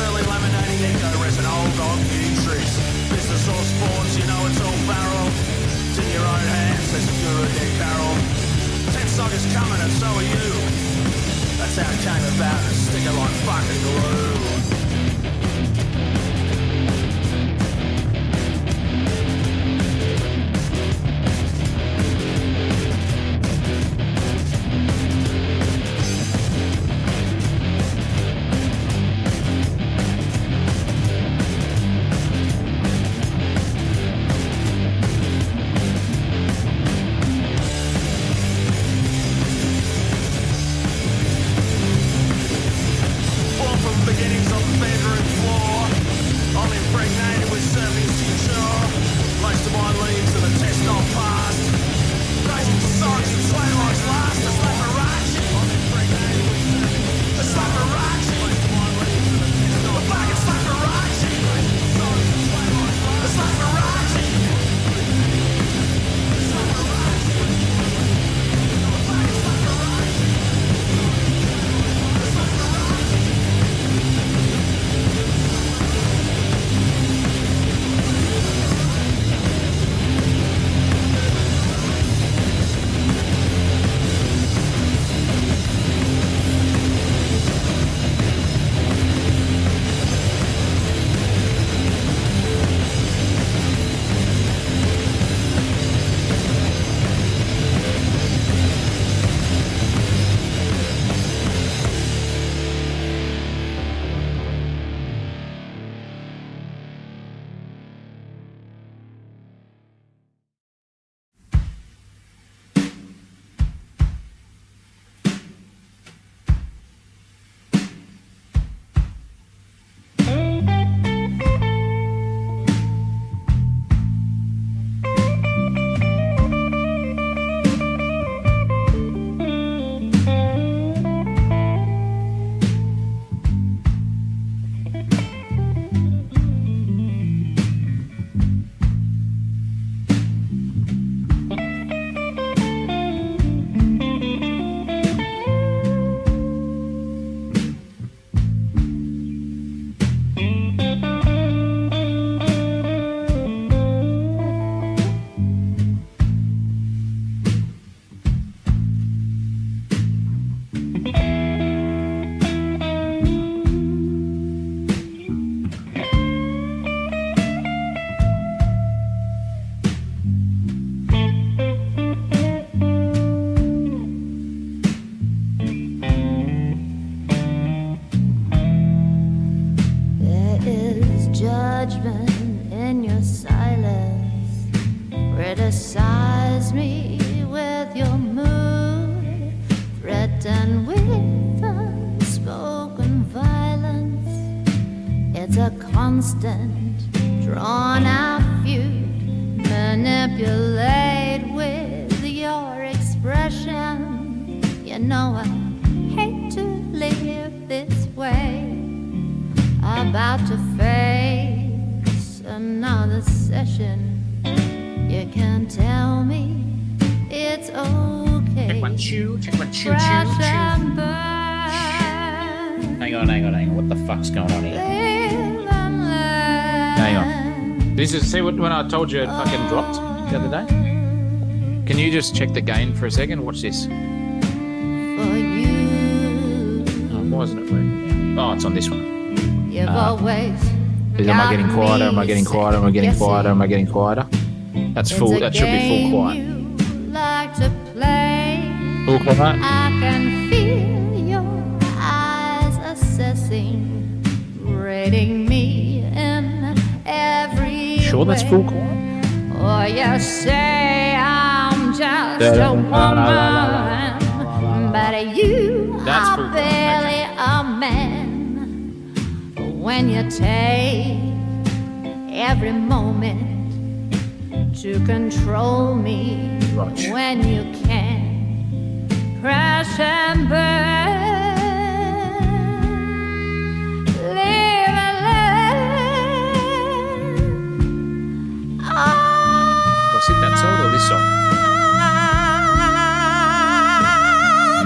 Early laminating echo resin, old dog beauty trees. Business or sports, you know it's all barrel. It's in your own hands, there's a guru dead barrel. 10 suckers coming and so are you. That's how it came about, a sticker like fucking glue. Beginnings on the bedroom floor. I'm impregnated with serving future. Most of my leads are the test I've passed. Raging sorrows and sway life's last. A slapperacci. I'm impregnated with serving future. A slapperacci. Most of my leads are the test I've passed. A fucking slapperacci. Sorrows and sway life's last. A slapperacci. A slapperacci. A fucking slapperacci. Judgment in your silence. Criticize me with your mood. Threaten with unspoken violence. It's a constant, drawn-out feud. Manipulate with your expression. You know I hate to live this way. About to face another session. You can tell me it's okay. Check my chew, check my chew, Crash chew, and chew. burn. Hang on. What the fuck's going on here? Live and learn. Hang on. This is, see when I told you it fucking dropped the other day? Can you just check the gain for a second? Watch this. For you. Oh, why isn't it working? Oh, it's on this one. You've always Am I getting quieter? Am I getting quieter? Am I getting quieter? Am I getting quieter? That's full. That should be full quiet. Like to play. Full quiet. I can feel your eyes assessing, rating me in every Sure, that's full way. quiet. Or you say I'm just a woman, but you That's are full quiet. barely a man. When you take every moment to control me, Roger. when you can crash and burn, live and learn. Was it that song or this song?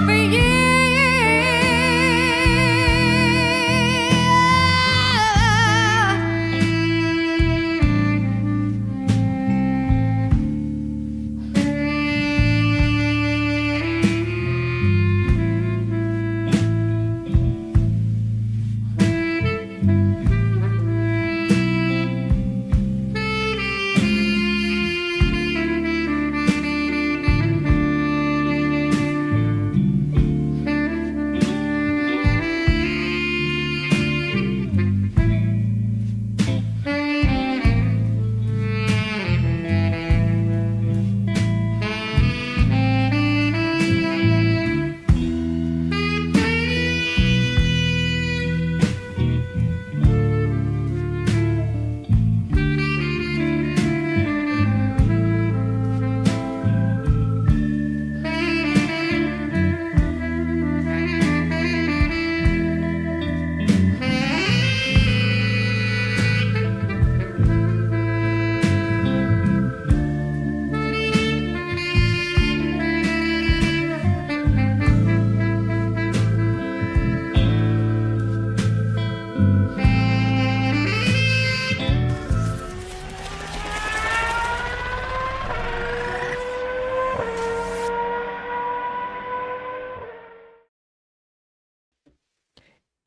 For you.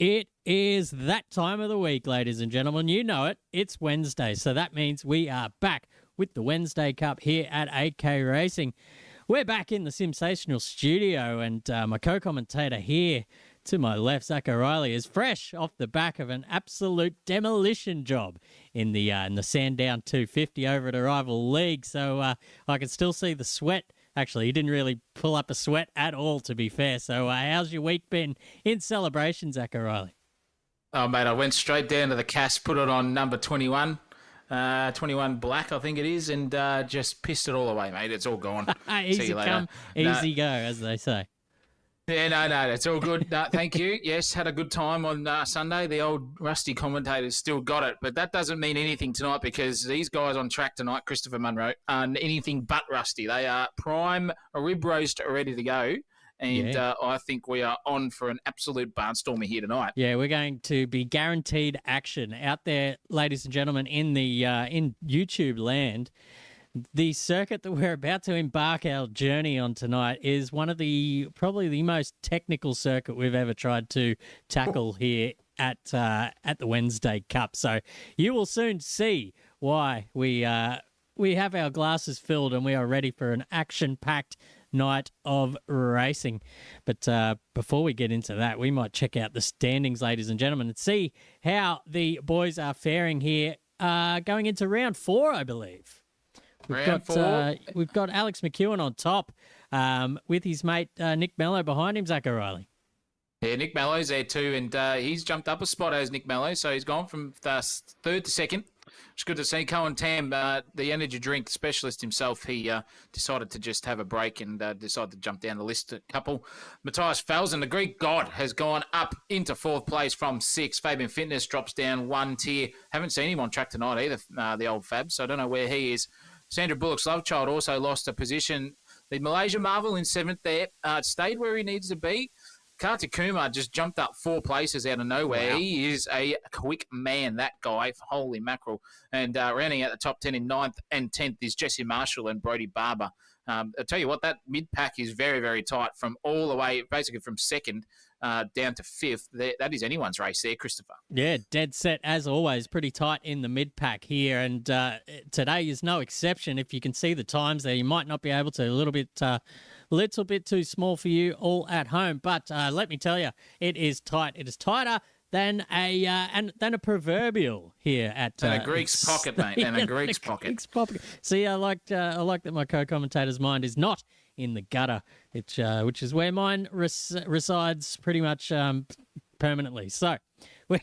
It is that time of the week, ladies and gentlemen. You know it. It's Wednesday, so that means we are back with the Wednesday Cup here at 8K Racing. We're back in the Simsational studio, and my co-commentator here to my left, Zach O'Reilly, is fresh off the back of an absolute demolition job in the Sandown 250 over at Arrival League. So I can still see the sweat. Actually, he didn't really pull up a sweat at all, to be fair. So how's your week been in celebration, Zach O'Reilly? Oh, mate, I went straight down to the cast, put it on number 21. 21 black, I think it is, and just pissed it all away, mate. It's all gone. Easy come, easy go, as they say. Yeah, no, it's all good. Thank you. Yes, had a good time on Sunday. The old rusty commentators still got it, but that doesn't mean anything tonight because these guys on track tonight, Christopher Munro, are anything but rusty. They are prime rib roast ready to go. And I think we are on for an absolute barnstormer here tonight. Yeah, we're going to be guaranteed action out there, ladies and gentlemen, in the in YouTube land. The circuit that we're about to embark our journey on tonight is one of probably the most technical circuit we've ever tried to tackle here at the Wednesday Cup. So you will soon see why we have our glasses filled and we are ready for an action-packed night of racing. But before we get into that, we might check out the standings, ladies and gentlemen, and see how the boys are faring here going into round 4, I believe. We've got Alex McEwen on top with his mate Nick Mello behind him, Zach O'Reilly. Yeah, Nick Mello's there too, and he's jumped up a spot as Nick Mello, so he's gone from third to second. It's good to see. Cohen Tam, the energy drink specialist himself, he decided to just have a break and decided to jump down the list a couple. Matthias Felsen, the Greek god, has gone up into 4th place from 6th. Fabian Fitness drops down 1 tier. Haven't seen him on track tonight either, the old Fab, so I don't know where he is. Sandra Bullock's love child also lost a position. The Malaysia Marvel in 7th there stayed where he needs to be. Kartik Kumar just jumped up 4 places out of nowhere. Wow. He is a quick man, that guy. Holy mackerel. And rounding out the top 10 in 9th and 10th is Jesse Marshall and Brody Barber. I'll tell you what, that mid-pack is very, very tight from all the way, basically from 2nd down to 5th. That is anyone's race there, Christopher. Yeah, dead set as always. Pretty tight in the mid-pack here. And today is no exception. If you can see the times there, you might not be able to. A little bit too small for you all at home. But let me tell you, it is tight. It is tighter than a proverbial here at a Greek's pocket, mate. And a Greek's pocket. See, I like that my co-commentator's mind is not in the gutter, which is where mine resides pretty much permanently. So we're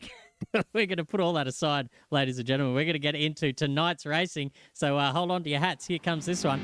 going to put all that aside, ladies and gentlemen. We're going to get into tonight's racing. So hold on to your hats. Here comes this one.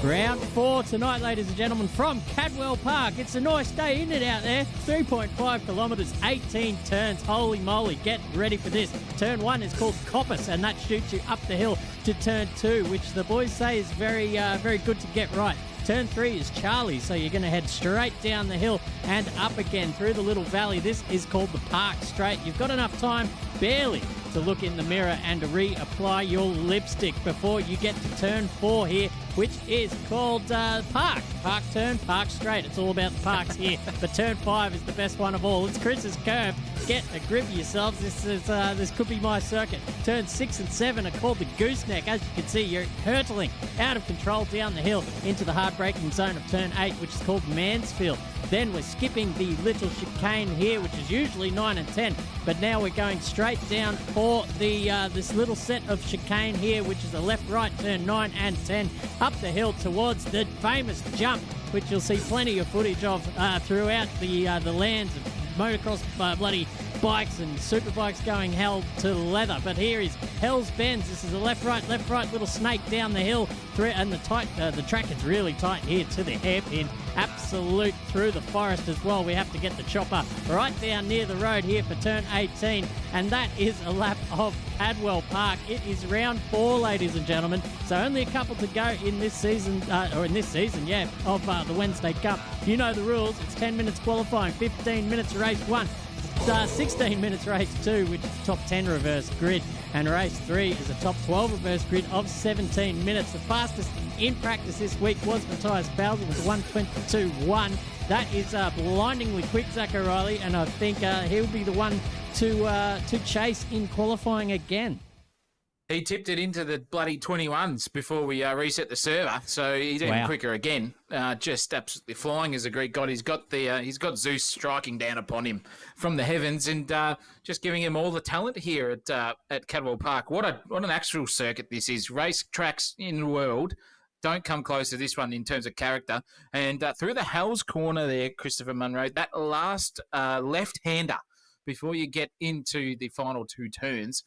Round 4 tonight, ladies and gentlemen, from Cadwell Park. It's a nice day, isn't it, out there? 3.5 kilometres, 18 turns. Holy moly, get ready for this. Turn 1 is called Coppice, and that shoots you up the hill to Turn 2, which the boys say is very, very good to get right. Turn 3 is Charlie, so you're going to head straight down the hill and up again through the little valley. This is called the Park Straight. You've got enough time, barely, to look in the mirror and to reapply your lipstick before you get to Turn 4 here, which is called Park. Park Turn, Park Straight. It's all about the parks here. But Turn 5 is the best one of all. It's Chris's curve. Get a grip of yourselves. This could be my circuit. Turn 6 and 7 are called the Gooseneck. As you can see, you're hurtling out of control down the hill into the hard braking zone of Turn 8, which is called Mansfield. Then we're skipping the little chicane here, which is usually 9 and 10, but now we're going straight down for the this little set of chicane here, which is a left-right turn 9 and 10, up the hill towards the famous jump, which you'll see plenty of footage of throughout the lands of motocross bloody bikes and super bikes going hell to leather. But here is Hell's Bends. This is a left-right little snake down the hill through, and the track is really tight here to the hairpin. Absolute through the forest as well. We have to get the chopper right down near the road here for turn 18, and that is a lap of Cadwell Park. It is round 4, ladies and gentlemen, so only a couple to go in this season, of the Wednesday Cup. You know the rules. It's 10 minutes qualifying, 15 minutes race 1. 16 minutes race 2, which is top 10 reverse grid. And race 3 is a top 12 reverse grid of 17 minutes. The fastest in practice this week was Matthias Bowser with 1:22.1. That is blindingly quick, Zach O'Reilly, and I think he'll be the one to chase in qualifying again. He tipped it into the bloody 21s before we reset the server, so he's even quicker again. Just absolutely flying as a Greek god. He's got Zeus striking down upon him from the heavens, and just giving him all the talent here at Cadwell Park. What an actual circuit this is. Race tracks in the world don't come close to this one in terms of character. And through the Hell's Corner there, Christopher Munro, that last left-hander, before you get into the final 2 turns,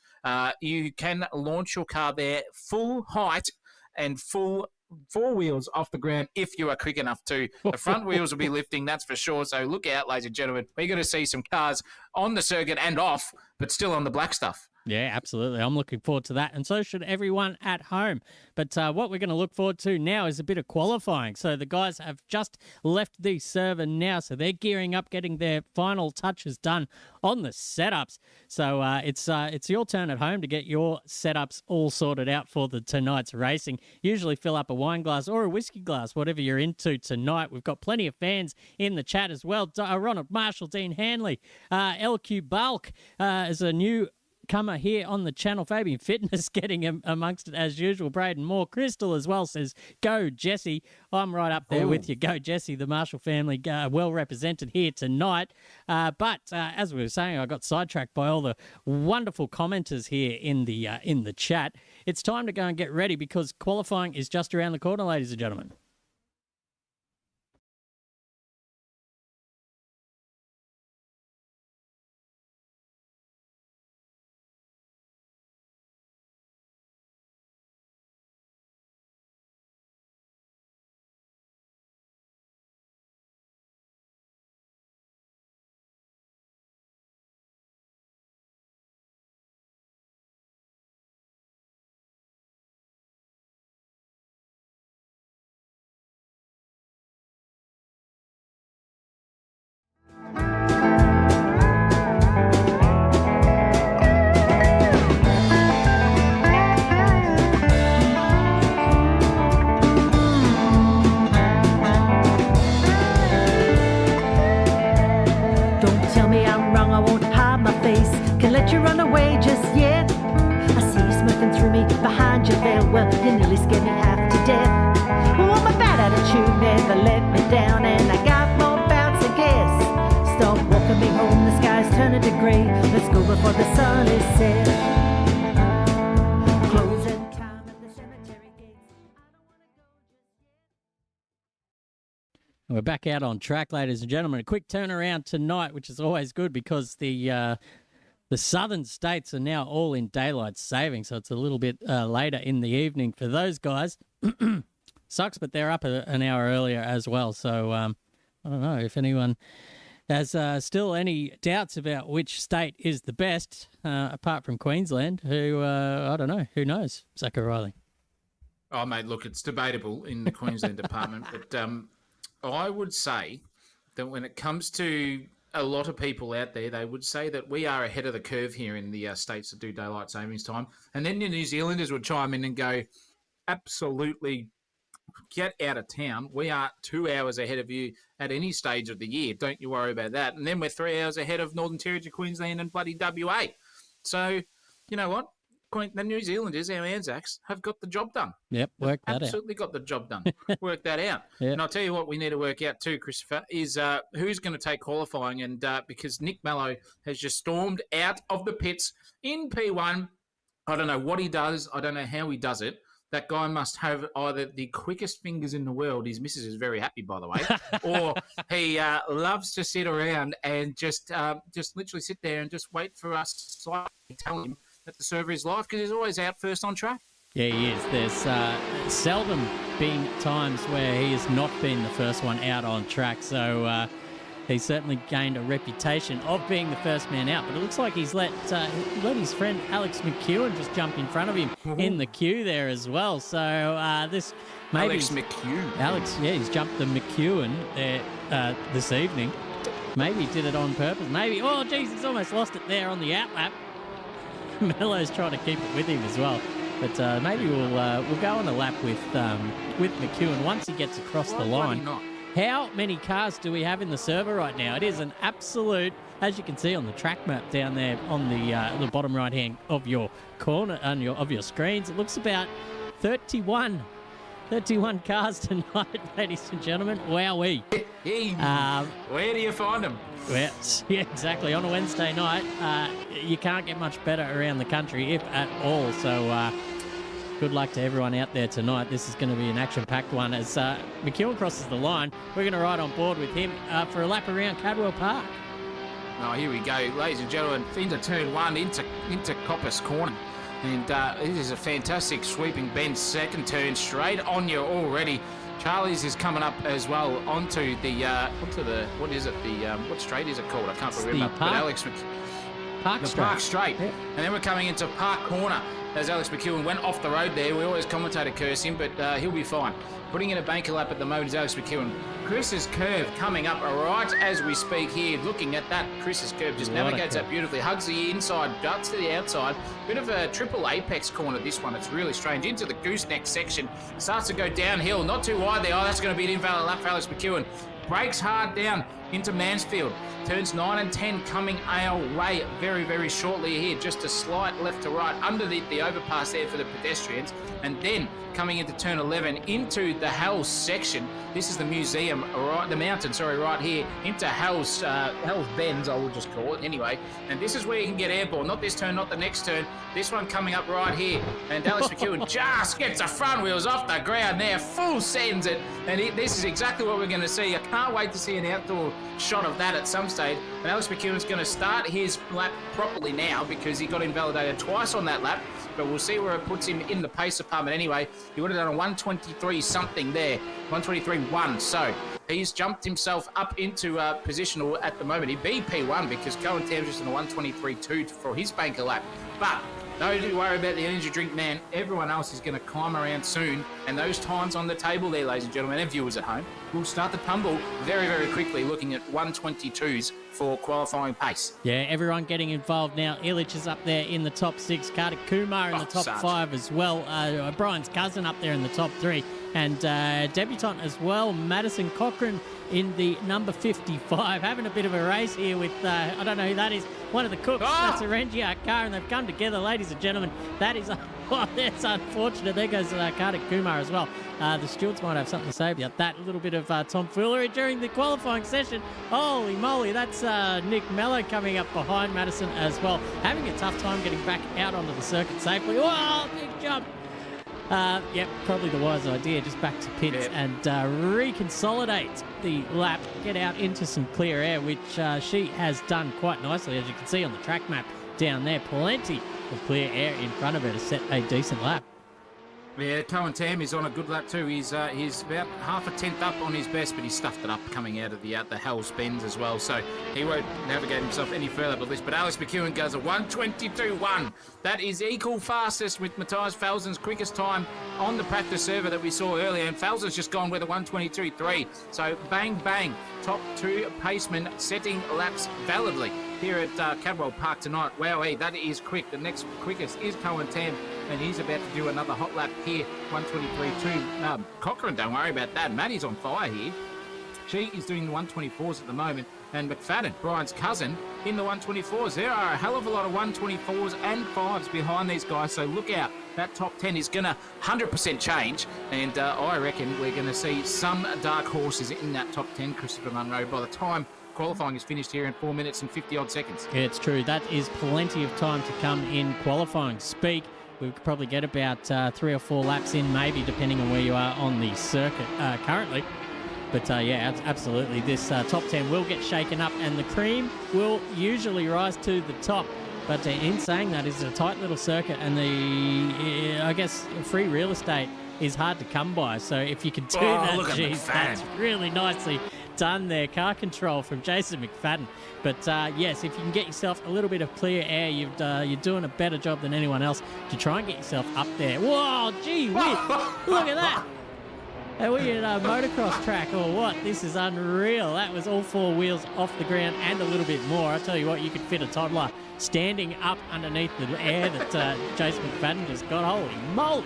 you can launch your car there full height and full 4 wheels off the ground if you are quick enough to. The front wheels will be lifting, that's for sure. So look out, ladies and gentlemen. We're going to see some cars on the circuit and off, but still on the black stuff. Yeah, absolutely. I'm looking forward to that, and so should everyone at home. But what we're going to look forward to now is a bit of qualifying. So the guys have just left the server now, so they're gearing up, getting their final touches done on the setups. So it's your turn at home to get your setups all sorted out for tonight's racing. Usually fill up a wine glass or a whiskey glass, whatever you're into tonight. We've got plenty of fans in the chat as well. Ronald Marshall, Dean Hanley, LQ Bulk is a new comer here on the channel. Fabian Fitness getting amongst it as usual. Braden Moore. Crystal as well says, go Jesse. I'm right up there with you. Go Jesse. The Marshall family well represented here tonight. But as we were saying, I got sidetracked by all the wonderful commenters here in the chat. It's time to go and get ready because qualifying is just around the corner, ladies and gentlemen. You run away just yet. I see you smirking through me behind your veil. Well, you nearly scared me half to death. Oh, my bad attitude never let me down, and I got more bounce, I guess. Stop walking me home, the sky's turning to grey. Let's go before the sun is set. Closing time at the cemetery gates. I don't wanna go just yet. We're back out on track, ladies and gentlemen. A quick turnaround tonight, which is always good because the southern states are now all in daylight saving, so it's a little bit later in the evening for those guys. Sucks, but they're up an hour earlier as well. So I don't know if anyone has still any doubts about which state is the best, apart from Queensland, who, I don't know, who knows, Zach O'Reilly. Oh, mate, look, it's debatable in the Queensland department, but I would say that when it comes to a lot of people out there, they would say that we are ahead of the curve here in the states that do daylight savings time. And then the New Zealanders would chime in and go, absolutely get out of town. We are 2 hours ahead of you at any stage of the year. Don't you worry about that. And then we're 3 hours ahead of Northern Territory, Queensland and bloody WA. So, you know what? The New Zealanders, our Anzacs, have got the job done. Yep, worked that out. Absolutely got the job done. Worked that out. Yep. And I'll tell you what we need to work out too, Christopher, is who's going to take qualifying. And because Nick Mello has just stormed out of the pits in P1. I don't know what he does. I don't know how he does it. That guy must have either the quickest fingers in the world. His missus is very happy, by the way. Or he loves to sit around and just literally sit there and just wait for us to slightly tell him that the server is live because he's always out first on track. Yeah, he is. There's seldom been times where he has not been the first one out on track. So he's certainly gained a reputation of being the first man out. But it looks like he's let his friend Alex McEwen just jump in front of him in the queue there as well. So this maybe Alex McEwen. Alex, yeah, he's jumped the McEwen there this evening. Maybe he did it on purpose. Maybe. Oh, geez, he's almost lost it there on the outlap. Mello's trying to keep it with him as well. But maybe we'll go on a lap with McEwen once he gets across the line. Not? How many cars do we have in the server right now? It is an absolute, as you can see on the track map down there on the bottom right hand of your corner of your screens. It looks about 31 cars tonight, ladies and gentlemen. Wowee. Where do you find them? Well, yeah, exactly. On a Wednesday night, you can't get much better around the country, if at all. So good luck to everyone out there tonight. This is going to be an action-packed one. As McEwen crosses the line, we're going to ride on board with him for a lap around Cadwell Park. Oh, here we go, ladies and gentlemen. Into turn one, into Coppice Corner. And this is a fantastic sweeping bend. Second turn, straight on you already. Charlie's is coming up as well onto the what is it? What straight is it called? I can't remember. But Park Straight. Yeah. And then we're coming into Park Corner. As Alex McEwen went off the road there, we always commentator curse him, but he'll be fine. Putting in a banker lap at the moment is Alex McEwen. Chris's curve coming up right as we speak here. Looking at that, Chris's curve just navigates that beautifully. Hugs the inside, darts to the outside. Bit of a triple apex corner, this one. It's really strange. Into the gooseneck section. Starts to go downhill. Not too wide there. Oh, that's going to be an invalid lap for Alex McEwen. Brakes hard down into Mansfield. Turns 9 and 10 coming our way very, very shortly here. Just a slight left to right underneath the overpass there for the pedestrians. And then coming into turn 11 into the Hell's section. This is the museum, the mountain, right here, into Hell's Bends, I will just call it anyway. And this is where you can get airborne. Not this turn, not the next turn. This one coming up right here. And Alex McEwen just gets the front wheels off the ground there, full sends it. And this is exactly what we're going to see. I can't wait to see an outdoor shot of that at some stage. And Alex McEwen's going to start his lap properly now because he got invalidated twice on that lap. But we'll see where it puts him in the pace department anyway. He would have done a 123 something there, 123.1. So he's jumped himself up into positional at the moment. He'd be P1 because Cohen Tam's just in a 123.2 for his banker lap. But don't worry about the energy drink man. Everyone else is going to climb around soon. And those times on the table there, ladies and gentlemen, and viewers at home, will start to tumble very, very quickly, looking at 122s for qualifying pace. Yeah, everyone getting involved now. Illich is up there in the top 6. Kartik Kumar in the top 5 as well. Brian's cousin up there in the top 3. And debutant as well, Madison Cochran in the number 55. Having a bit of a race here with, I don't know who that is, one of the cooks. That's a Rengiart car, and they've come together, ladies and gentlemen. That is, that's unfortunate. There goes Kartik Kumar as well. The stewards might have something to say about that. A little bit of tomfoolery during the qualifying session. Holy moly, that's Nick Mello coming up behind Madison as well. Having a tough time getting back out onto the circuit safely. Whoa, big jump. Yep, probably the wise idea. Just back to pits and reconsolidate the lap, get out into some clear air, which she has done quite nicely, as you can see on the track map down there. Plenty of clear air in front of her to set a decent lap. Yeah, Cohen Tam is on a good lap too. He's about half a tenth up on his best, but he stuffed it up coming out of the Hell's Bends as well. So he won't navigate himself any further with this. But Alex McEwen goes a 122.1. That is equal fastest with Matthias Falzen's quickest time on the practice server that we saw earlier. And Falzen's just gone with a 122.3. So bang, bang. Top 2 pacemen setting laps validly here at Cadwell Park tonight. Wowee, that is quick. The next quickest is Cohen Tam, and he's about to do another hot lap here, 123.2. Cochran, don't worry about that. Maddie's on fire here. She is doing the 124s at the moment, and McFadden, Brian's cousin, in the 124s. There are a hell of a lot of 124s and 5s behind these guys, so look out. That top 10 is going to 100% change, and I reckon we're going to see some dark horses in that top 10, Christopher Munro, by the time qualifying is finished here in 4 minutes and 50-odd seconds. Yeah, it's true. That is plenty of time to come in qualifying speak. We could probably get about 3 or 4 laps in, maybe, depending on where you are on the circuit currently. But, yeah, absolutely. This top 10 will get shaken up, and the cream will usually rise to the top. But in saying that, it's a tight little circuit, and I guess, free real estate is hard to come by. So if you can do that, geez, that's really nicely done there. Car control from Jason McFadden. But yes, if you can get yourself a little bit of clear air, you're doing a better job than anyone else to try and get yourself up there. Whoa, gee whiz. Look at that. Are we at a motocross track or what? This is unreal. That was all four wheels off the ground and a little bit more. I tell you what, you could fit a toddler standing up underneath the air that Jason McFadden just got. Holy moly!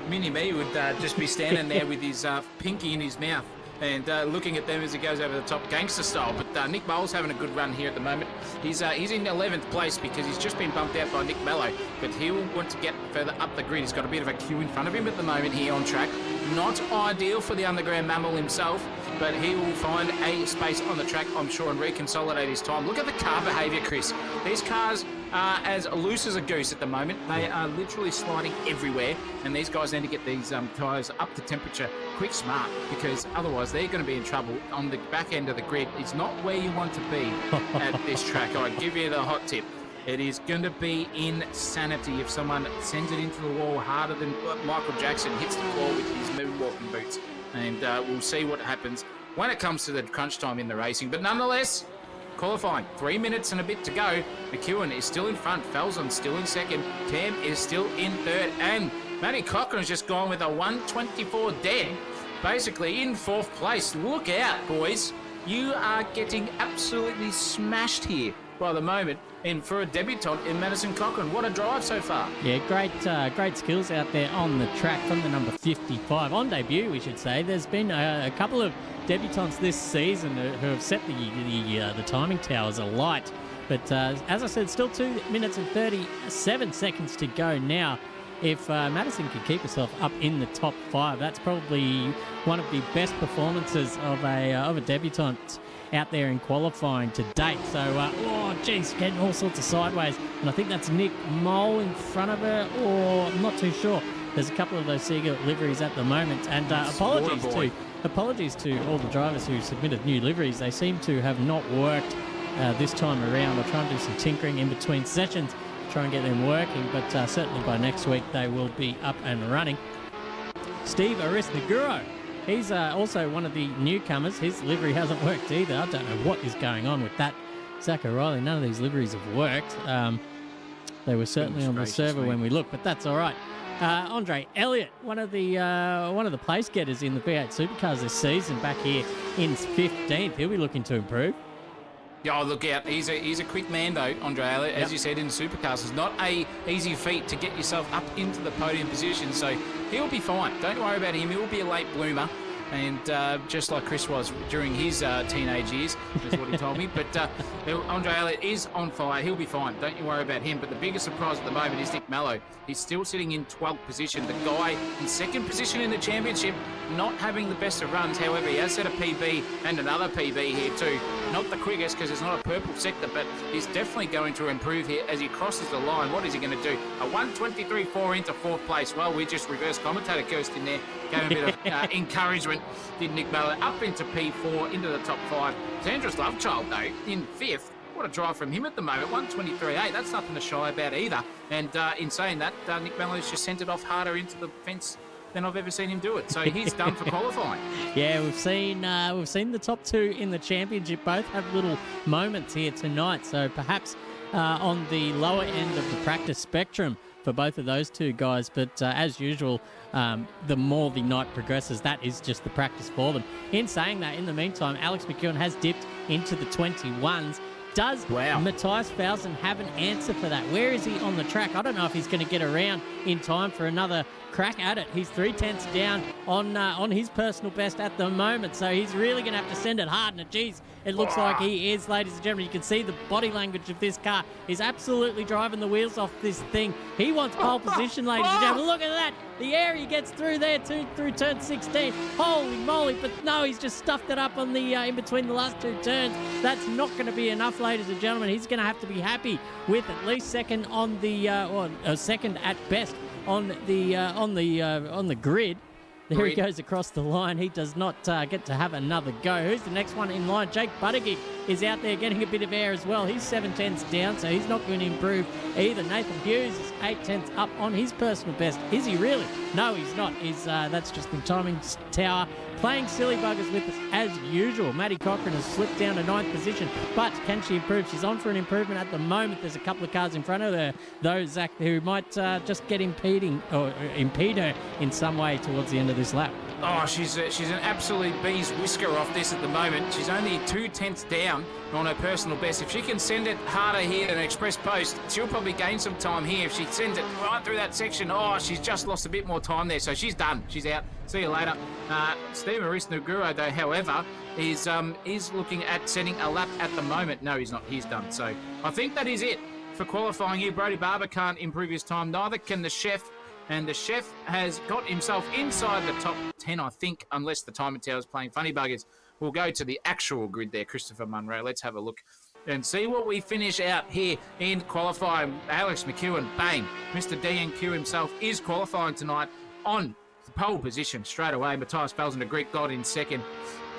Mini-Me would just be standing there with his pinky in his mouth and looking at them as he goes over the top gangster style. But Nick Mole's having a good run here at the moment. He's in 11th place because he's just been bumped out by Nick Mello, but he'll want to get further up the grid. He's got a bit of a queue in front of him at the moment here on track. Not ideal for the underground mammal himself, but he will find a space on the track, I'm sure, and reconsolidate his time. Look at the car behaviour, Chris. These cars are as loose as a goose at the moment. They are literally sliding everywhere, and these guys need to get these tyres up to temperature quick smart, because otherwise they're going to be in trouble on the back end of the grid. It's not where you want to be at this track. I give you the hot tip. It is going to be insanity if someone sends it into the wall harder than Michael Jackson hits the floor with his moonwalking boots. And we'll see what happens when it comes to the crunch time in the racing. But nonetheless, qualifying, 3 minutes and a bit to go. McEwen is still in front. Felsen's still in second. Tam is still in third. And Matty Cochran's just gone with a 1:24 dead, basically in fourth place. Look out, boys. You are getting absolutely smashed here by the moment. And for a debutant in Madison Cochran, what a drive so far. Yeah, great skills out there on the track from the number 55. On debut, we should say. There's been a couple of debutants this season who have set the timing towers alight. But as I said, still 2 minutes and 37 seconds to go now. If Madison can keep herself up in the top 5, that's probably one of the best performances of a debutant out there in qualifying to date. So, getting all sorts of sideways. And I think that's Nick Mole in front of her, or I'm not too sure. There's a couple of those Seagull liveries at the moment. And apologies to all the drivers who submitted new liveries. They seem to have not worked this time around. I'll try and do some tinkering in between sessions, try and get them working. But certainly by next week, they will be up and running. Steve Arisnaguro. He's also one of the newcomers. His livery hasn't worked either. I don't know what is going on with that. Zach O'Reilly, none of these liveries have worked. They were certainly on the server when we looked, but that's all right. Andre Elliott, one of the place getters in the V8 Supercars this season, back here in 15th. He'll be looking to improve. Yeah, look out. He's a quick man, though, Andre Elliott. As you said, in the Supercars. It's not a easy feat to get yourself up into the podium position, so he'll be fine. Don't worry about him. He'll be a late bloomer. And just like Chris was during his teenage years, is what he told me. But Andre Elliott is on fire. He'll be fine. Don't you worry about him. But the biggest surprise at the moment is Nick Mello. He's still sitting in 12th position. The guy in second position in the championship, not having the best of runs. However, he has set a PB and another PB here too. Not the quickest because it's not a purple sector, but he's definitely going to improve here as he crosses the line. What is he going to do? A 1:23.4 into fourth place. Well, we just reverse commentator Kirsten there. Gave a bit of encouragement. Did Nick Mello up into P4, into the top 5. Sandra's Lovechild, though, in 5th. What a drive from him at the moment. 1:23.8. That's nothing to shy about either. And in saying that, Nick Mello's just sent it off harder into the fence than I've ever seen him do it. So he's done for qualifying. Yeah, we've seen the top 2 in the championship both have little moments here tonight. So perhaps on the lower end of the practice spectrum for both of those two guys. But as usual, the more the night progresses, that is just the practice for them. In saying that, in the meantime, Alex McEwen has dipped into the 21s. Does Matthias Felsen have an answer for that? Where is he on the track? I don't know if he's going to get around in time for another crack at it. He's 3/10 down on his personal best at the moment, so he's really going to have to send it hard. And geez, it looks like he is, ladies and gentlemen. You can see the body language of this car. He's absolutely driving the wheels off this thing. He wants pole position, ladies and gentlemen. Look at that. The air he gets through there through turn 16. Holy moly. But no, he's just stuffed it up on the in between the last 2 turns. That's not going to be enough, ladies and gentlemen. He's going to have to be happy with at least second on the or second at best on the grid. There he goes across the line. He does not get to have another go. Who's the next one in line? Jake Buttigieg is out there getting a bit of air as well. He's 7/10 down, so he's not going to improve either. Nathan Hughes is 8/10 up on his personal best. Is he really? No, he's not. That's just the timing tower playing silly buggers with us as usual. Maddie Cochran has slipped down to 9th position, but can she improve? She's on for an improvement at the moment. There's a couple of cars in front of her, though, Zach, who might just impede her in some way towards the end of this lap. Oh, she's an absolute bee's whisker off this at the moment. She's only 2/10 down on her personal best. If she can send it harder here than Express Post, she'll probably gain some time here. If she sends it right through that section, she's just lost a bit more time there. So she's done. She's out. See you later. Steve Maurice-Naguro, though, however, is looking at setting a lap at the moment. No, he's not. He's done. So I think that is it for qualifying here. Brody Barber can't improve his time. Neither can the chef. And the chef has got himself inside the top 10, I think, unless the timer tower is playing funny buggers. We'll go to the actual grid there, Christopher Munro. Let's have a look and see what we finish out here in qualifying. Alex McEwen, bang. Mr. DNQ himself is qualifying tonight on the pole position straight away. Matthias Felsen, a Greek god, in second.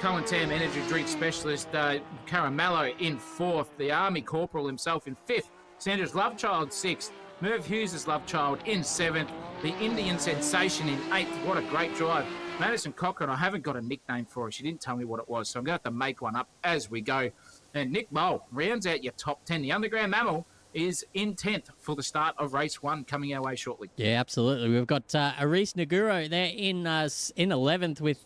Cohen Tam, energy drink specialist. Caramello in fourth. The Army Corporal himself in fifth. Sandra's Lovechild sixth. Merv Hughes' love child in seventh. The Indian Sensation in eighth. What a great drive. Madison Cochran, I haven't got a nickname for her. She didn't tell me what it was, so I'm going to have to make one up as we go. And Nick Mole rounds out your top 10. The Underground Mammal is in 10th for the start of race 1 coming our way shortly. Yeah, absolutely. We've got Aris Naguro there in 11th with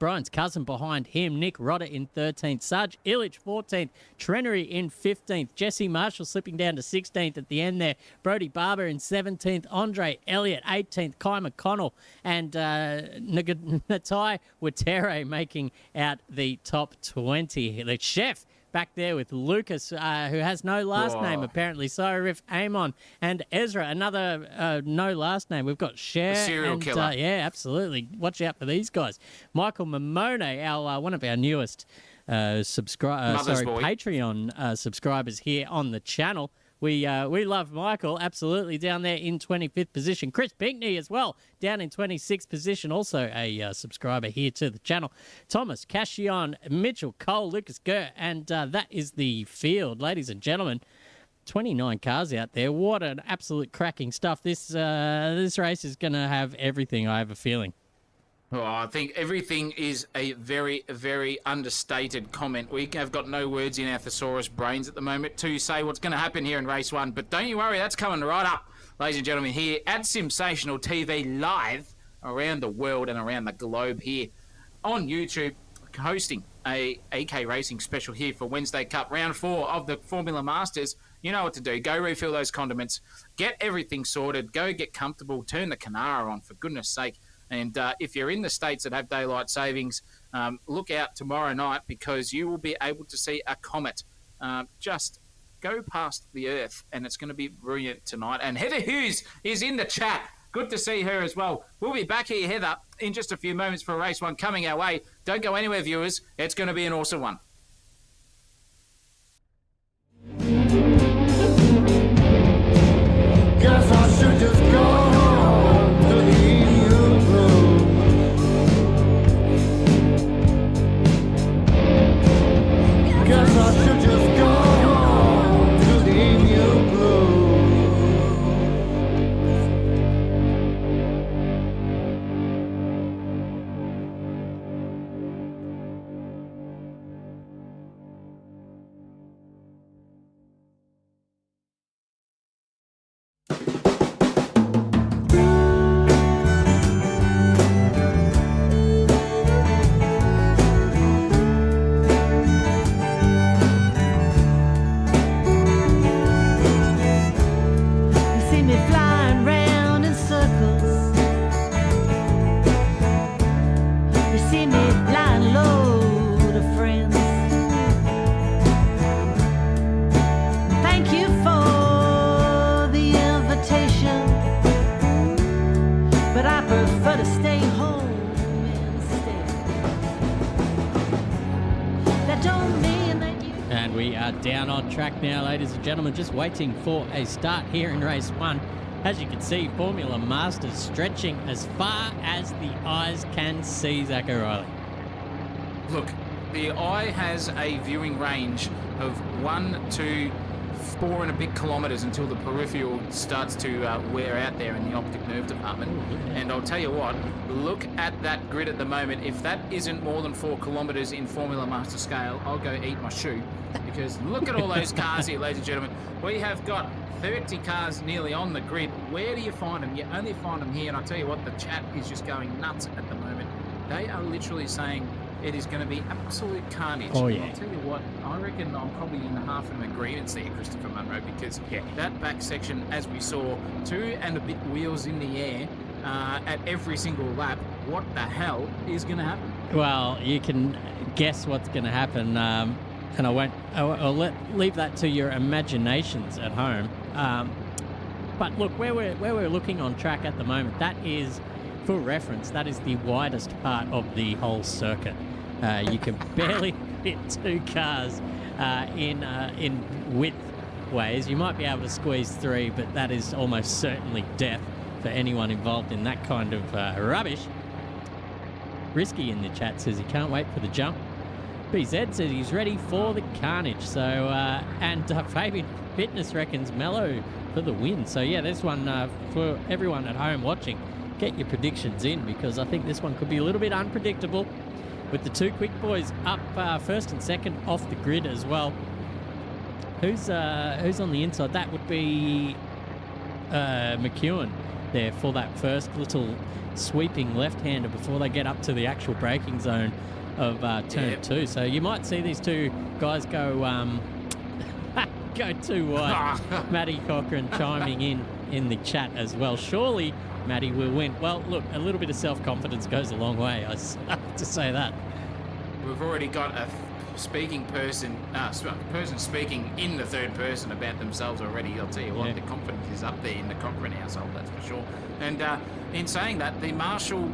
Brian's cousin behind him. Nick Rodder in 13th. Sarge Illich 14th. Trenery in 15th. Jesse Marshall slipping down to 16th at the end there. Brody Barber in 17th. Andre Elliott 18th. Kai McConnell and Natai Watere making out the top 20. The chef back there with Lucas, who has no last name, apparently. Cyrif Amon and Ezra, another no last name. We've got Cher. The serial killer. Yeah, absolutely. Watch out for these guys. Michael Mamone, one of our newest Patreon subscribers here on the channel. We love Michael, absolutely, down there in 25th position. Chris Pinkney as well, down in 26th position, also a subscriber here to the channel. Thomas, Cashion, Mitchell, Cole, Lucas Gurr, and that is the field, ladies and gentlemen. 29 cars out there. What an absolute cracking stuff. This race is going to have everything, I have a feeling. Oh, I think everything is a very, very understated comment. We have got no words in our thesaurus brains at the moment to say what's going to happen here in race 1. But don't you worry, that's coming right up, ladies and gentlemen, here at Sensational TV, live around the world and around the globe here on YouTube, hosting a AK Racing special here for Wednesday Cup, round 4 of the Formula Masters. You know what to do. Go refill those condiments. Get everything sorted. Go get comfortable. Turn the Canara on, for goodness sake. And if you're in the states that have daylight savings, look out tomorrow night, because you will be able to see a comet just go past the Earth, and it's going to be brilliant tonight. And Heather Hughes is in the chat. Good to see her as well. We'll be back here, Heather, in just a few moments for race 1 coming our way. Don't go anywhere, viewers. It's going to be an awesome one. Guess I should just go home to leave you blue. Guess I should just go home to leave you blue. You see me flying round in circles. You see me flying low to friends. Thank you for the invitation, but I prefer to stay home instead. That don't mean that you. And we are down on track now, ladies and gentlemen, just waiting for a start here in race 1. As you can see, Formula Masters stretching as far as the eyes can see, Zach O'Reilly. Look, the eye has a viewing range of 1 to 4 and a bit kilometres until the peripheral starts to wear out there in the optic nerve department. And I'll tell you what, look at that grid at the moment. If that isn't more than 4 kilometres in Formula Master scale, I'll go eat my shoe. Because look at all those cars here, ladies and gentlemen. We have got 30 cars nearly on the grid. Where do you find them? You only find them here. And I'll tell you what, the chat is just going nuts at the moment. They are literally saying it is going to be absolute carnage. Oh, And yeah. I'll tell you what, I reckon I'm probably in half of an agreement there, Christopher Munro, because that back section, as we saw, 2 and a bit wheels in the air at every single lap, what the hell is going to happen? Well, you can guess what's going to happen, and I'll leave that to your imaginations at home. But look, where we're looking on track at the moment, that is, for reference, that is the widest part of the whole circuit. You can barely fit 2 cars in width ways. You might be able to squeeze 3, but that is almost certainly death for anyone involved in that kind of rubbish. Risky in the chat says he can't wait for the jump. BZ says he's ready for the carnage. So, and Fabian Fitness reckons Mello for the win. So, yeah, there's one for everyone at home watching. Get your predictions in, because I think this one could be a little bit unpredictable with the 2 quick boys up first and second off the grid as well. Who's on the inside? That would be McEwen there for that first little sweeping left-hander before they get up to the actual braking zone of turn 2. So you might see these 2 guys go too wide. Matty Cochran chiming in the chat as well. Surely Matty will win. Well, look, a little bit of self-confidence goes a long way. I have to say that. We've already got a speaking person speaking in the third person about themselves already. I'll tell you what, the confidence is up there in the Cochrane household, that's for sure. And in saying that, the Marshall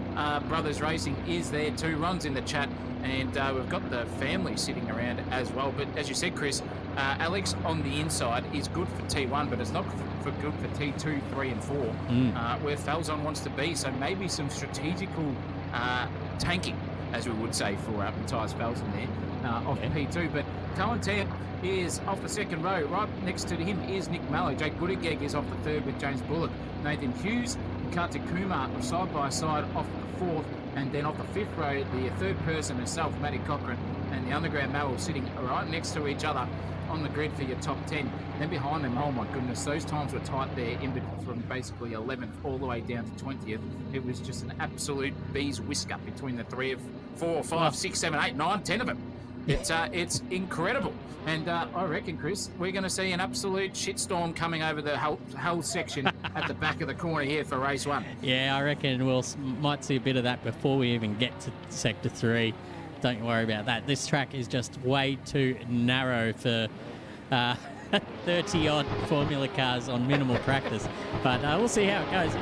Brothers Racing is there too. Ron's in the chat, and we've got the family sitting around as well. But as you said, Chris, Alex on the inside is good for T1, but it's not good for T2, 3 and 4, where Falzon wants to be. So maybe some strategical tanking, as we would say, for Matthias Falzon there. Off P2, but Cohen Tam is off the second row. Right next to him is Nick Mallow. Jake Buttigieg is off the third with James Bullock. Nathan Hughes and Kartik Kumar are side by side off the fourth, and then off the fifth row, the third person himself, Matty Cochran, and the underground Mallow sitting right next to each other on the grid for your top 10. Then behind them, oh my goodness, those times were tight there, from basically 11th all the way down to 20th. It was just an absolute bee's whisker between the 3 of 4, 5, 6, 7, 8, 9, 10 of them. It's incredible, and I reckon, Chris, we're going to see an absolute shitstorm coming over the whole section at the back of the corner here for race 1. Yeah, I reckon might see a bit of that before we even get to sector 3. Don't worry about that. This track is just way too narrow for 30-odd Formula cars on minimal practice. But we'll see how it goes.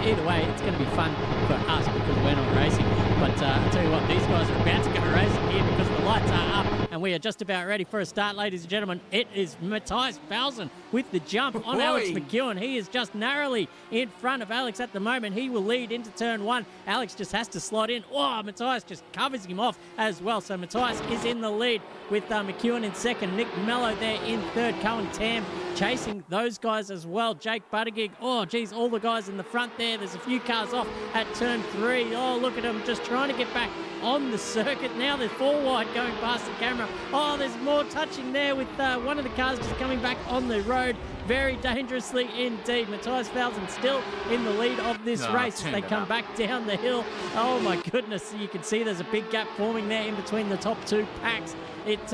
Either way, it's going to be fun for us because we're not racing. But I'll tell you what, these guys are about to go racing here because the lights are up and we are just about ready for a start, ladies and gentlemen. It is Matthias Falzon with the jump on Alex McEwen. He is just narrowly in front of Alex at the moment. He will lead into turn 1. Alex just has to slot in. Oh, Matthias just covers him off as well. So Matthias is in the lead with McEwen in second. Nick Mello there in third. Cohen Tam chasing those guys as well. Jake Buttigieg. Oh, geez, all the guys in the front there. There's a few cars off at turn 3. Oh, look at them just trying to get back on the circuit. Now they're 4 wide going past the camera. Oh, there's more touching there with one of the cars just coming back on the road very dangerously indeed. Matthias Falzon still in the lead of this race. They come back down the hill. Oh my goodness, you can see there's a big gap forming there in between the top 2 packs. It's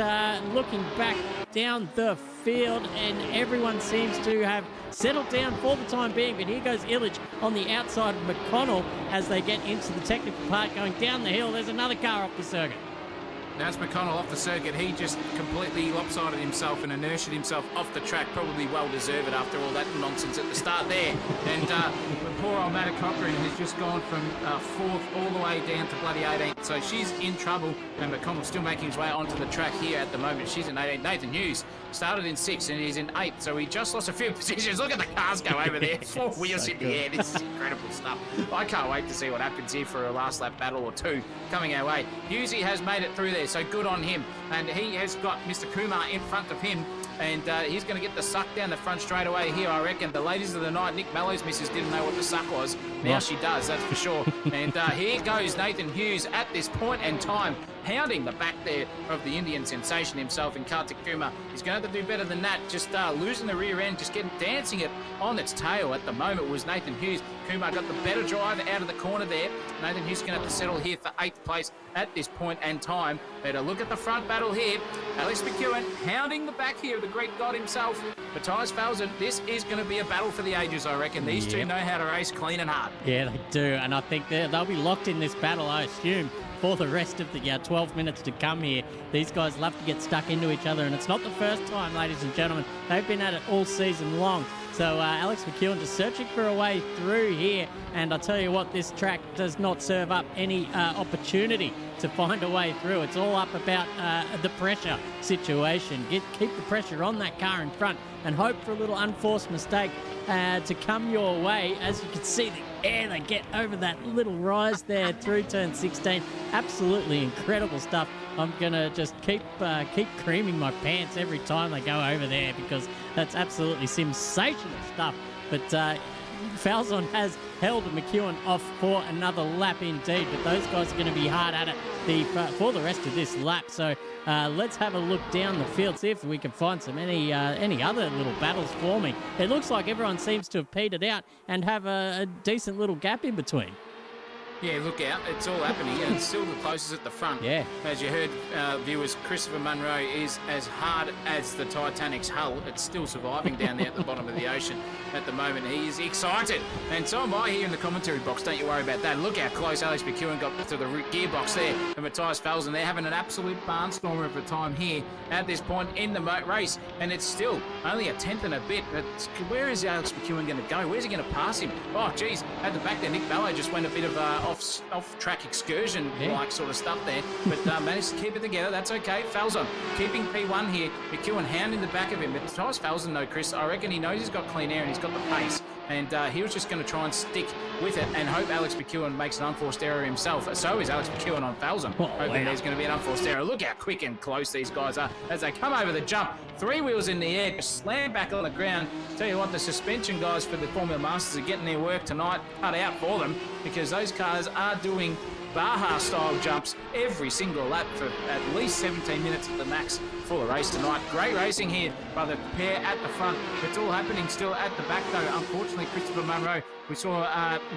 looking back down the field, and everyone seems to have settled down for the time being. But here goes Illich on the outside of McConnell as they get into the technical part going down the hill. There's another car off the circuit. That's McConnell off the circuit. He just completely lopsided himself and inertiated himself off the track. Probably well deserved after all that nonsense at the start there. And poor old Matty Cochran has just gone from 4th all the way down to bloody 18th. So she's in trouble, and McConnell's still making his way onto the track here at the moment. She's in 18th. Nathan Hughes started in 6th and he's in 8th. So he just lost a few positions. Look at the cars go over there. 4 wheels in the air. This is incredible stuff. I can't wait to see what happens here for a last lap battle or 2 coming our way. Hughesy has made it through there, so good on him. And he has got Mr. Kumar in front of him, and he's going to get the suck down the front straight away here, I reckon. The ladies of the night, Nick Mellow's missus, didn't know what the suck was. Now she does, that's for sure. And here goes Nathan Hughes at this point in time hounding the back there of the Indian sensation himself in Kartik Kumar. He's going to have to do better than that. Just losing the rear end, just dancing it on its tail at the moment was Nathan Hughes. Kumar got the better drive out of the corner there. Nathan Hughes going to have to settle here for 8th place at this point and time. Better look at the front battle here. Alex McEwen hounding the back here of the Greek god himself. Matthias Falzen, this is going to be a battle for the ages, I reckon. These two know how to race clean and hard. Yeah, they do. And I think they'll be locked in this battle, I assume, for the rest of the 12 minutes to come here. These guys love to get stuck into each other, and it's not the first time, ladies and gentlemen. They've been at it all season long. So Alex McEwen just searching for a way through here. And I'll tell you what, this track does not serve up any opportunity to find a way through. It's all up about the pressure situation. Keep the pressure on that car in front and hope for a little unforced mistake to come your way. As you can see, the air they get over that little rise there through turn 16. Absolutely incredible stuff. I'm going to just keep creaming my pants every time they go over there because that's absolutely sensational stuff. But Falzon has held McEwen off for another lap indeed, but those guys are going to be hard at it for the rest of this lap. So let's have a look down the field, see if we can find any other little battles forming. It looks like everyone seems to have petered out and have a decent little gap in between. Yeah, look out. It's all happening, and it's still the closest at the front. Yeah. As you heard, viewers, Christopher Munro is as hard as the Titanic's hull. It's still surviving down there at the bottom of the ocean at the moment. He is excited. And so am I here in the commentary box. Don't you worry about that. Look how close Alex McEwen got to the gearbox there. And Matthias Falzen, they're having an absolute barnstormer of a time here at this point in the race. And it's still only a tenth and a bit. But where is Alex McEwen going to go? Where's he going to pass him? Oh, geez. At the back there, Nick Mallow just went a bit of off-track excursion-like sort of stuff there, but managed to keep it together. That's okay. Falzon keeping P1 here. McEwen hounding the back of him. But Matthias Falzon, though, Chris, I reckon he knows he's got clean air and he's got the pace, and he was just going to try and stick with it and hope Alex McEwen makes an unforced error himself. So is Alex McEwen on Falzon, hoping there's going to be an unforced error. Look how quick and close these guys are as they come over the jump. 3 wheels in the air, just slam back on the ground. Tell you what, the suspension guys for the Formula Masters are getting their work tonight cut out for them, because those cars are doing Baja-style jumps every single lap for at least 17 minutes at the max for the race tonight. Great racing here by the pair at the front. It's all happening still at the back, though. Unfortunately, Christopher Munro, we saw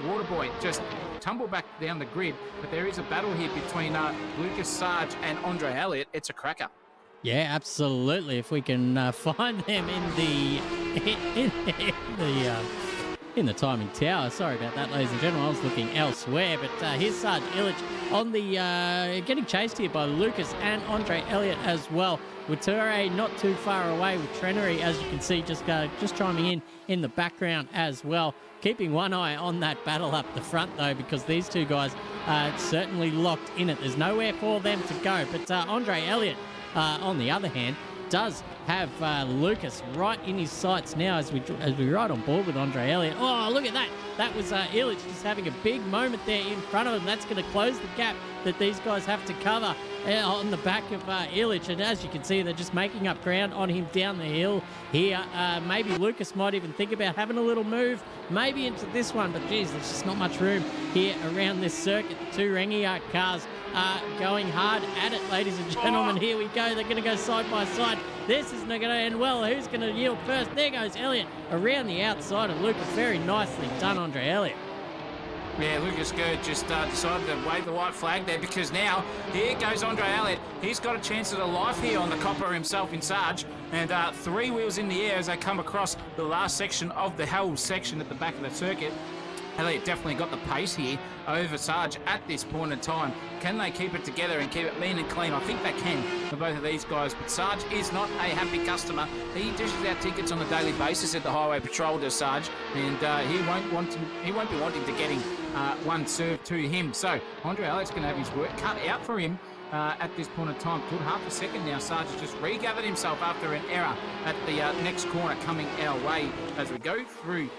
Waterboy just tumble back down the grid, but there is a battle here between Lucas Sarge and Andre Elliott. It's a cracker. Yeah, absolutely. If we can find them in the timing tower. Sorry about that, ladies and gentlemen. I was looking elsewhere, but here's Sarge Illich on the getting chased here by Lucas and Andre Elliott as well. Wuture not too far away with Trenery, as you can see, just chiming in the background as well. Keeping one eye on that battle up the front, though, because these two guys are certainly locked in it. There's nowhere for them to go. But Andre Elliott, on the other hand, does have Lucas right in his sights now as we ride on board with Andre Elliott. Oh, look at that. That was Illich just having a big moment there in front of him. That's going to close the gap that these guys have to cover on the back of Illich. And as you can see, they're just making up ground on him down the hill here. Maybe Lucas might even think about having a little move, maybe into this one. But, geez, there's just not much room here around this circuit. The two Rangiart cars are going hard at it, ladies and gentlemen. Here we go. They're going to go side by side. This isn't going to end well. Who's going to yield first? There goes Elliott around the outside of Lucas. Very nicely done, Andre Elliott. Yeah, Lucas Gerd just decided to wave the white flag there, because now here goes Andre Elliott. He's got a chance at a life here on the copper himself in Sarge, and 3 wheels in the air as they come across the last section of the Hell section at the back of the circuit. Elliott definitely got the pace here over Sarge at this point in time. Can they keep it together and keep it mean and clean? I think they can for both of these guys, but Sarge is not a happy customer. He dishes out tickets on a daily basis at the Highway Patrol, does Sarge, and he won't be wanting to getting one served to him. So Andre Elliott's going to have his work cut out for him at this point in time. Good half a second now. Sarge has just regathered himself after an error at the next corner coming our way as we go through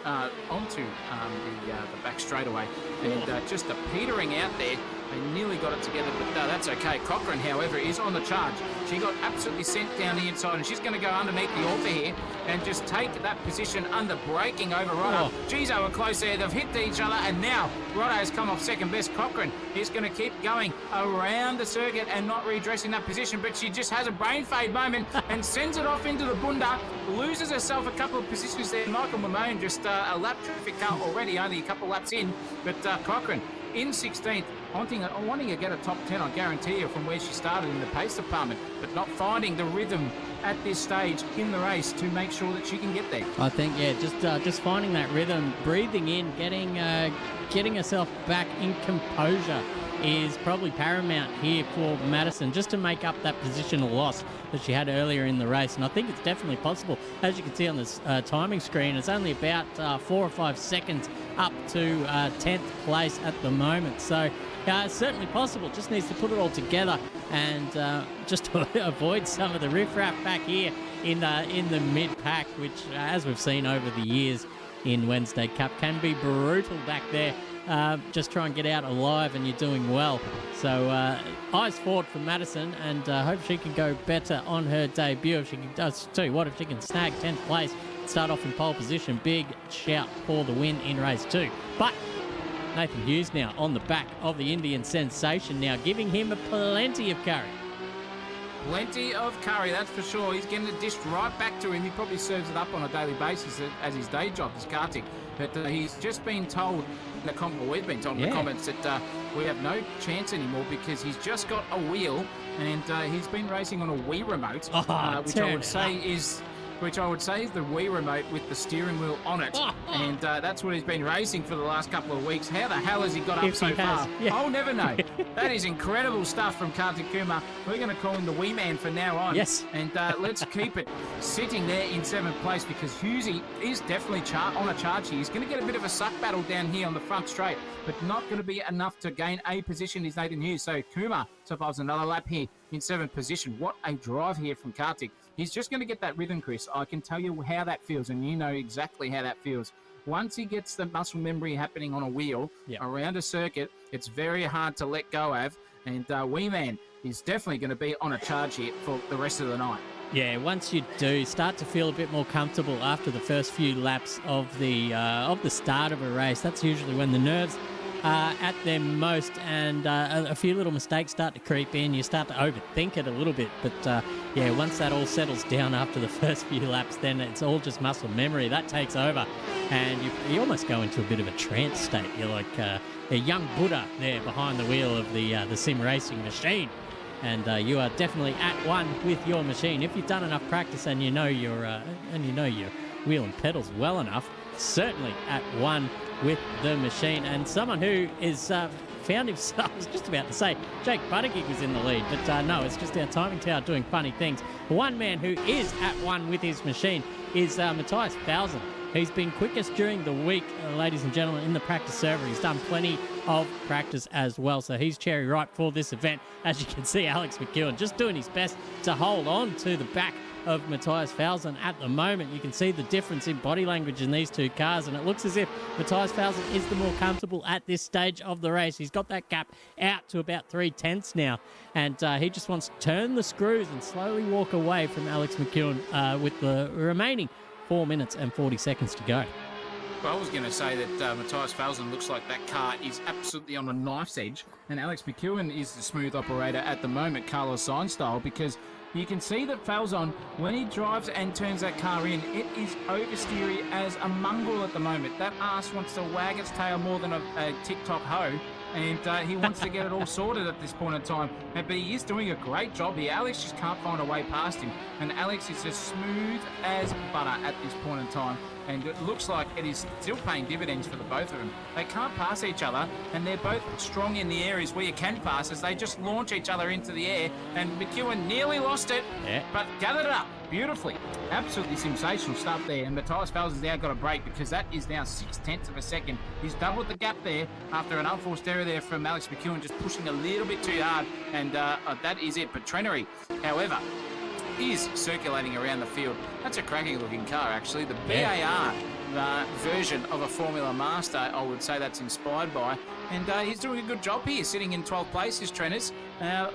onto the back straightaway, and just a petering out there They nearly got it together, but that's okay. Cochrane, however, is on the charge. She got absolutely sent down the inside, and she's going to go underneath the author here and just take that position under braking over Rotto. Geez, they were close there. They've hit each other, and now Rotto has come off second best. Cochrane is going to keep going around the circuit and not redressing that position, but she just has a brain fade moment and sends it off into the bunda, loses herself a couple of positions there. Michael Mamone just a lap traffic car already, only a couple laps in, but Cochrane in 16th, wanting to get a top 10, I guarantee you, from where she started in the pace department, but not finding the rhythm at this stage in the race to make sure that she can get there. I think, yeah, just finding that rhythm, breathing in, getting herself back in composure is probably paramount here for Madison, just to make up that positional loss that she had earlier in the race. And I think it's definitely possible. As you can see on this timing screen, it's only about 4 or 5 seconds up to 10th place at the moment. So it's certainly possible. Just needs to put it all together and just to avoid some of the riffraff back here in the mid-pack, which, as we've seen over the years in Wednesday Cup, can be brutal back there. Just try and get out alive and you're doing well. So eyes forward for Madison, and hope she can go better on her debut. If she can, tell you what, if she can snag 10th place, start off in pole position, big shout for the win in race 2. But Nathan Hughes now on the back of the Indian sensation now, giving him plenty of curry. Plenty of curry, that's for sure. He's getting it dished right back to him. He probably serves it up on a daily basis as his day job, as karting. But he's just been told, we've been told in the comments that we have no chance anymore because he's just got a wheel and he's been racing on a Wii remote, which I would say is the Wii remote with the steering wheel on it. And that's what he's been racing for the last couple of weeks. How the hell has he got up so far? Yeah. I'll never know. That is incredible stuff from Kartik Kumar. We're going to call him the Wii Man from now on. Yes. And let's keep it sitting there in 7th place because Hughesy is definitely on a charge here. He's going to get a bit of a suck battle down here on the front straight, but not going to be enough to gain a position is Nathan Hughes. So Kumar survives another lap here in 7th position. What a drive here from Kartik. He's just going to get that rhythm, Chris. I can tell you how that feels, and you know exactly how that feels. Once he gets the muscle memory happening on a wheel around a circuit, it's very hard to let go of. And Wee Man is definitely going to be on a charge here for the rest of the night. Yeah, once you do start to feel a bit more comfortable after the first few laps of the start of a race, that's usually when the nerves at their most, and a few little mistakes start to creep in. You start to overthink it a little bit, but once that all settles down after the first few laps, then it's all just muscle memory that takes over, and you almost go into a bit of a trance state. You're like a young Buddha there behind the wheel of the sim racing machine, and you are definitely at one with your machine if you've done enough practice and you know your wheel and pedals well enough. Certainly at one with the machine, and someone who is found himself, I was just about to say Jake Buttigieg was in the lead, but no, it's just our timing tower doing funny things. One man who is at one with his machine is Matthias Fausen. He's been quickest during the week, ladies and gentlemen, in the practice server. He's done plenty of practice as well, so he's cherry ripe for this event. As you can see, Alex McEwen just doing his best to hold on to the back of Matthias Fausen at the moment. You can see the difference in body language in these two cars, and it looks as if Matthias Fausen is the more comfortable at this stage of the race. He's got that gap out to about 3/10 now, and he just wants to turn the screws and slowly walk away from Alex McEwen with the remaining 4 minutes and 40 seconds to go. Well, I was going to say that Matthias Fausen looks like that car is absolutely on a knife's edge, and Alex McEwen is the smooth operator at the moment, Carlos Sainz style, because you can see that Falzon, when he drives and turns that car in, it is oversteery as a mongrel at the moment. That ass wants to wag its tail more than a TikTok hoe, and he wants to get it all sorted at this point in time. But he is doing a great job here. Alex just can't find a way past him, and Alex is as smooth as butter at this point in time. And it looks like it is still paying dividends for the both of them. They can't pass each other, and they're both strong in the areas where you can pass as they just launch each other into the air. And McEwen nearly lost it, but gathered it up beautifully. Absolutely sensational stuff there. And Matthias Fausen's now got a break because that is now 0.6 of a second. He's doubled the gap there after an unforced error there from Alex McEwen, just pushing a little bit too hard, and that is it. But Trenery, however, is circulating around the field. That's a cracking looking car, actually. The BAR version of a Formula Master, I would say that's inspired by. And he's doing a good job here, sitting in 12th place, his trainers.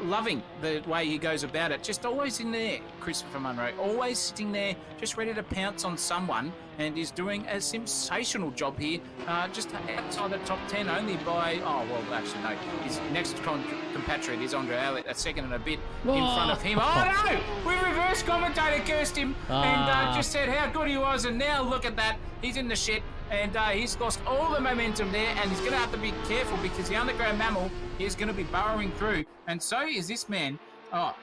Loving the way he goes about it. Just always in there, Christopher Munro. Always sitting there, just ready to pounce on someone. And he's doing a sensational job here. Just outside the top 10 only by... Oh, well, actually, no. His next compatriot is Andre Elliott, a second and a bit in front of him. Oh, no! We reverse commentator cursed him and just said how good he was. And now look at that. He's in the shit. And he's lost all the momentum there, and he's going to have to be careful because the underground mammal is going to be burrowing through, and so is this man. I'm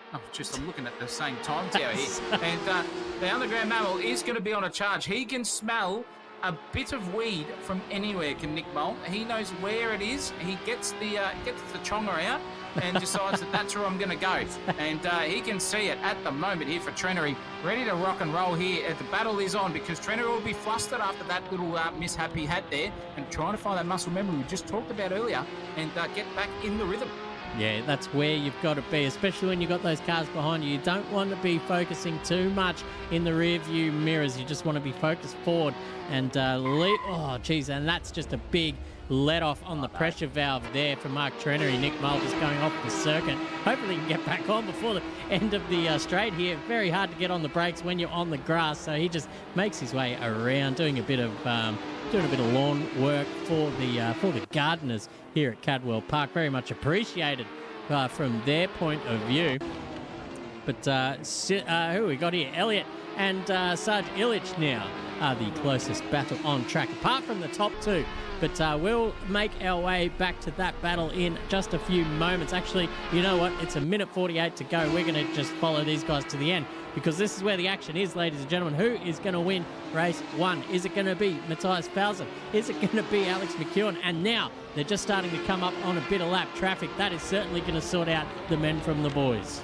looking at the same time tower here. And the underground mammal is going to be on a charge. He can smell a bit of weed from anywhere, can Nick Mole. He knows where it is. He gets the chonga out and decides that that's where I'm going to go. And he can see it at the moment here for Trenery, ready to rock and roll here. The battle is on because Trenery will be flustered after that little mishap he had there and trying to find that muscle memory we just talked about earlier and get back in the rhythm. Yeah, that's where you've got to be, especially when you've got those cars behind you. You don't want to be focusing too much in the rear view mirrors. You just want to be focused forward and and that's just a big let off on the pressure valve there for Mark Trenery. Nick Mole just going off the circuit. Hopefully he can get back on before the end of the straight here. Very hard to get on the brakes when you're on the grass, so he just makes his way around, doing a bit of lawn work for the gardeners here at Cadwell Park. Very much appreciated from their point of view. But who we got here? Elliott and Sarge Illich now are the closest battle on track, apart from the top two. But we'll make our way back to that battle in just a few moments. Actually, you know what? It's a minute 48 to go. We're going to just follow these guys to the end because this is where the action is, ladies and gentlemen. Who is going to win race one? Is it going to be Matthias Falzon? Is it going to be Alex McEwen? And now they're just starting to come up on a bit of lap traffic. That is certainly going to sort out the men from the boys.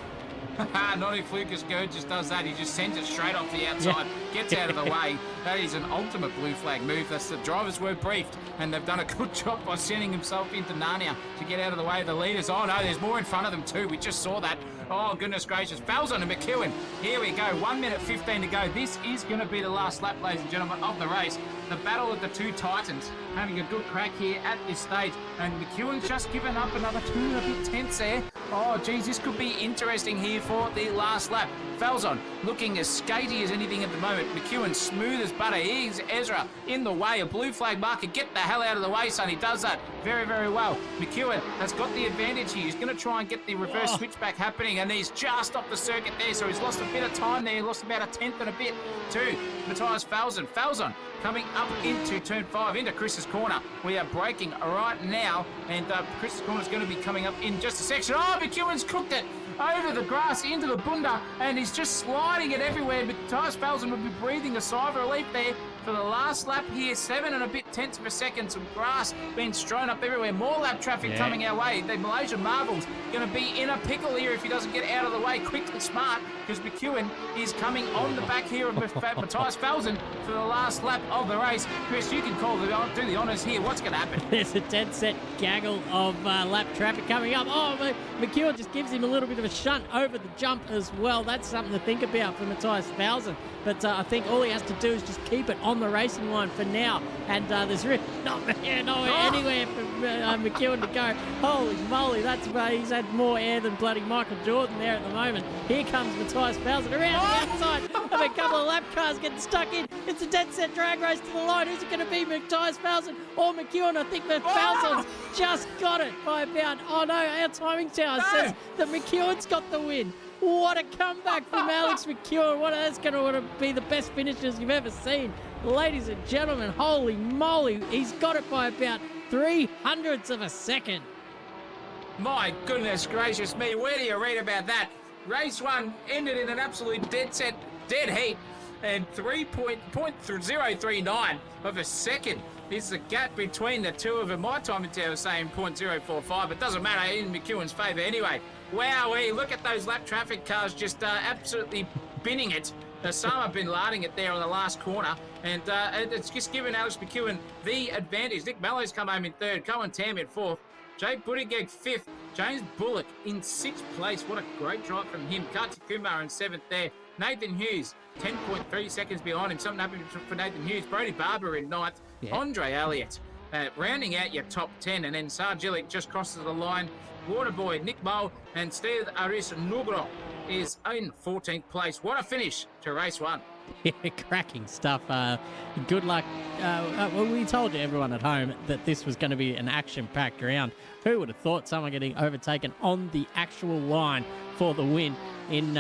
Not if Lucas Gerd just does that. He just sends it straight off the outside, gets out of the way. That is an ultimate blue flag move. That's the drivers were briefed, and they've done a good job by sending himself into Narnia to get out of the way of the leaders. Oh, no, there's more in front of them, too. We just saw that. Oh, goodness gracious. Falzon and McEwen. Here we go. 1 minute 15 to go. This is going to be the last lap, ladies and gentlemen, of the race. The battle of the two titans having a good crack here at this stage. And McEwen's just given up another 2 and a bit tenths there. Oh, geez, this could be interesting here for the last lap. Falzon looking as skatey as anything at the moment. McEwen smooth as butter. Here's Ezra in the way. A blue flag marker. Get the hell out of the way, son. He does that very, very well. McEwen has got the advantage here. He's going to try and get the reverse switchback happening, and he's just off the circuit there, so he's lost a bit of time there. He lost about a tenth and a bit to Matthias Falzon. Falzon coming up into turn 5, into Chris's corner. We are braking right now, and Chris's corner is going to be coming up in just a section. Oh, McEwen's cooked it over the grass into the bunda, and he's just sliding it everywhere. Matthias Falzon will be breathing a sigh of relief there for the last lap here. 7 and a bit tenths of a second. Some grass being strewn up everywhere. More lap traffic coming our way. The Malaysian Marvel's going to be in a pickle here if he doesn't get out of the way quickly smart, because McEwen is coming on the back here of Matthias Falzon for the last lap of the race. Chris, you can do the honours here. What's going to happen? There's a dead set gaggle of lap traffic coming up. Oh, McEwen just gives him a little bit of a shunt over the jump as well. That's something to think about for Matthias Falzon. But I think all he has to do is just keep it on the racing line for now. And there's really nowhere anywhere for McEwen to go. Holy moly, he's had more air than bloody Michael Jordan there at the moment. Here comes Matthias Falzon around the outside of a couple of lap cars getting stuck in. It's a dead set drag race to the line. Who's it going to be, Matthias Falzon or McEwen? I think that Falzon's just got it by about, our timing tower says that McEwen's got the win. What a comeback from Alex McEwen. That's going to be the best finishes you've ever seen. Ladies and gentlemen, holy moly, he's got it by about 0.03 of a second. My goodness gracious me, where do you read about that? Race 1 ended in an absolute dead heat, and 3.039 of a second is the gap between the two of them. My time in town was saying 0.045, but doesn't matter, in McEwen's favour anyway. Wowee, look at those lap traffic cars just absolutely binning it. Osama bin Laden it there on the last corner, and it's just given Alex McEwen the advantage. Nick Mellow's come home in 3rd, Cohen Tam in 4th, Jake Buttigieg 5th, James Bullock in 6th place. What a great drive from him. Kartik Kumar in 7th there. Nathan Hughes, 10.3 seconds behind him. Something happened for Nathan Hughes. Brody Barber in ninth. Yeah. Andre Elliott rounding out your top 10. And then Sarge Illick just crosses the line. Waterboy, Nick Mole, and Steve Aris Nugro is in 14th place. What a finish to race one. Yeah, cracking stuff. Good luck. Well, we told everyone at home that this was going to be an action-packed round. Who would have thought someone getting overtaken on the actual line for the win in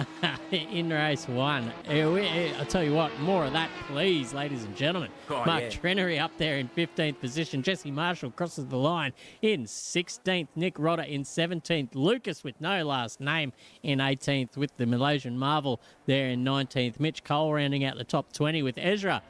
race one? I'll tell you what, more of that, please, ladies and gentlemen. Oh, Mark yeah. Trenery up there in 15th position. Jesse Marshall crosses the line in 16th. Nick Rodder in 17th. Lucas with no last name in 18th, with the Malaysian Marvel there in 19th. Mitch Cole rounding out the top 20 with Ezra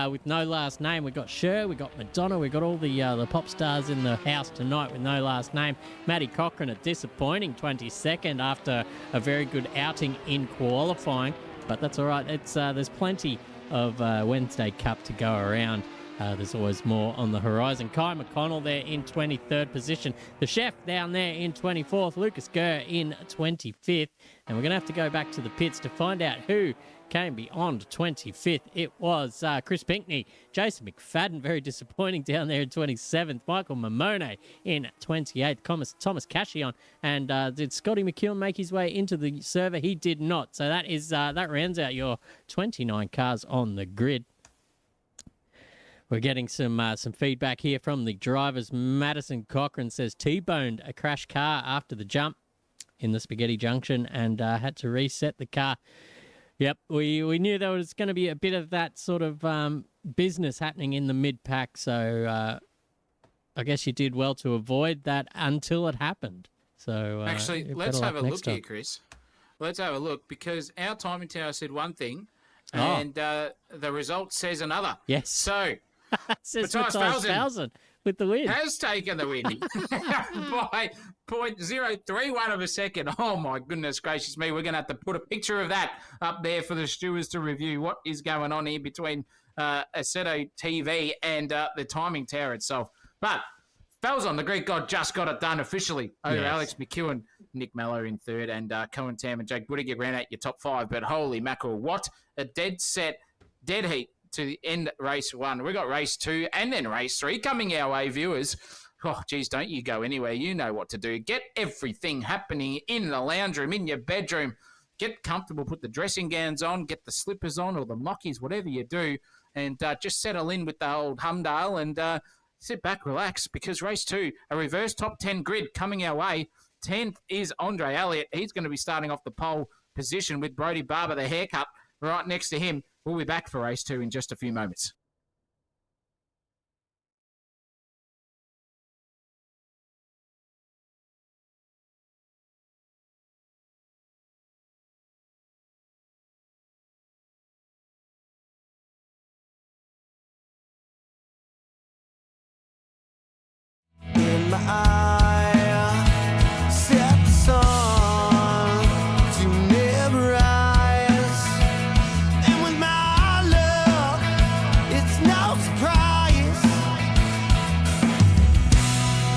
with no last name. We've got Cher, we've got Madonna, we've got all the pop stars in the house tonight with no last name. Matty Cochran, a disappointing 22nd after a very good outing in qualifying, but that's all right. It's there's plenty of Wednesday Cup to go around. There's always more on the horizon. Kai McConnell there in 23rd position. The Chef down there in 24th. Lucas Gurr in 25th. And we're going to have to go back to the pits to find out who came beyond 25th. It was Chris Pinkney. Jason McFadden, very disappointing down there in 27th. Michael Mamone in 28th. Thomas Cashion. And did Scotty McKeown make his way into the server? He did not. So that rounds out your 29 cars on the grid. We're getting some feedback here from the drivers. Madison Cochran says T-boned a crash car after the jump in the Spaghetti Junction and had to reset the car. Yep, we knew there was going to be a bit of that sort of business happening in the mid-pack, so I guess you did well to avoid that until it happened. So Actually, let's have a look here, Chris. Let's have a look, because our timing tower said one thing, and the result says another. Yes. So says Matthias Falzon with the win. has taken the win by 0.031 of a second. Oh, my goodness gracious me. We're going to have to put a picture of that up there for the stewards to review what is going on here between Assetto TV and the timing tower itself. But Falzon, the Greek god, just got it done officially over Alex McEwen, Nick Mallow in third, and Cohen Tam and Jake Buttigieg ran out your top five. But holy mackerel, what a dead heat to end race one. We got race two and then race three coming our way, viewers. Oh, geez, don't you go anywhere. You know what to do. Get everything happening in the lounge room, in your bedroom. Get comfortable, put the dressing gowns on, get the slippers on or the mockies, whatever you do, and just settle in with the old Humdale and sit back, relax, because race two, a reverse top 10 grid coming our way. 10th is Andre Elliott. He's going to be starting off the pole position with Brody Barber, the haircut, right next to him. We'll be back for race two in just a few moments. In my eye, set the sun to never rise. And with my love, it's no surprise.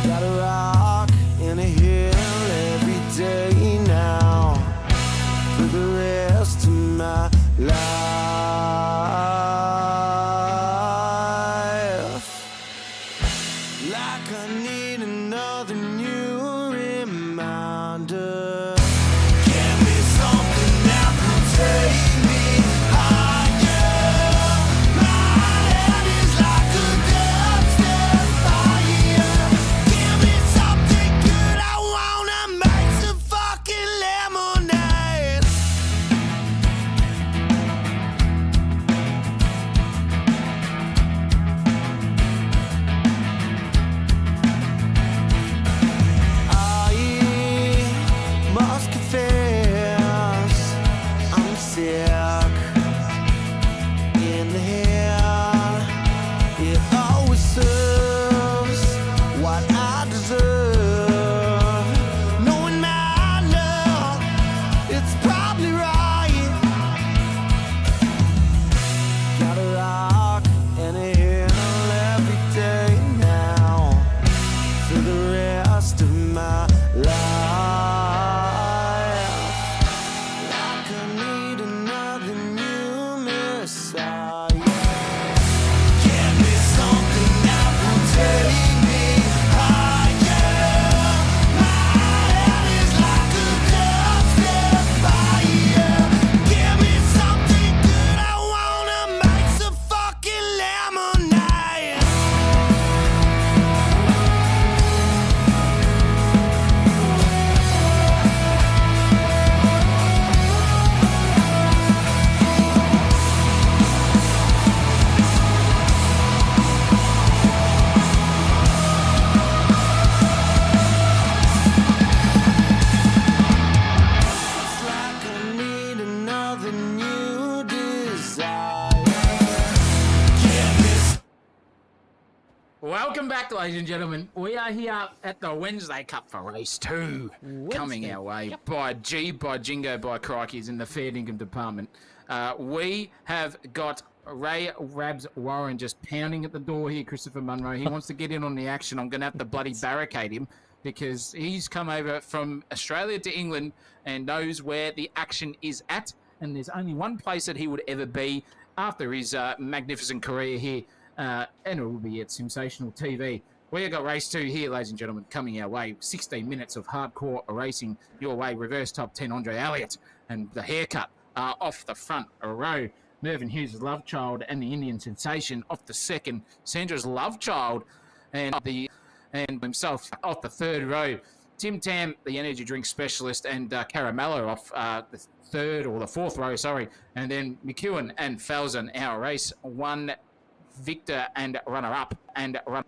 Gotta rock in a hill every day now for the rest of my life. Like I need another new reminder. Give me something that will take me higher. My head is like a dusty fire. Give me something good, I wanna make some fucking lemonade. I must confess, I'm sick in the head. It always serves what I deserve. Knowing my love, it's probably right. Gotta rock and a hill every day now for the rest of my life. Like I need another back, ladies and gentlemen. We are here at the Wednesday Cup for race 2. Coming our way by Jingo, by Crikeys in the fair dinkum department. We have got Ray Rabs Warren just pounding at the door here, Christopher Munro. He wants to get in on the action. I'm going to have to bloody barricade him because he's come over from Australia to England and knows where the action is at. And there's only one place that he would ever be after his magnificent career here. And it will be at Sensational TV. We have got race 2 here, ladies and gentlemen, coming our way. 16 minutes of hardcore racing your way. Reverse top 10, Andre Elliott. And the haircut off the front row. Mervyn Hughes' love child and the Indian sensation off the second. Sandra's love child and himself off the third row. Tim Tam, the energy drink specialist, and Caramello off the third or the fourth row, sorry. And then McEwen and Falzon, our race 1 victor and runner-up and run.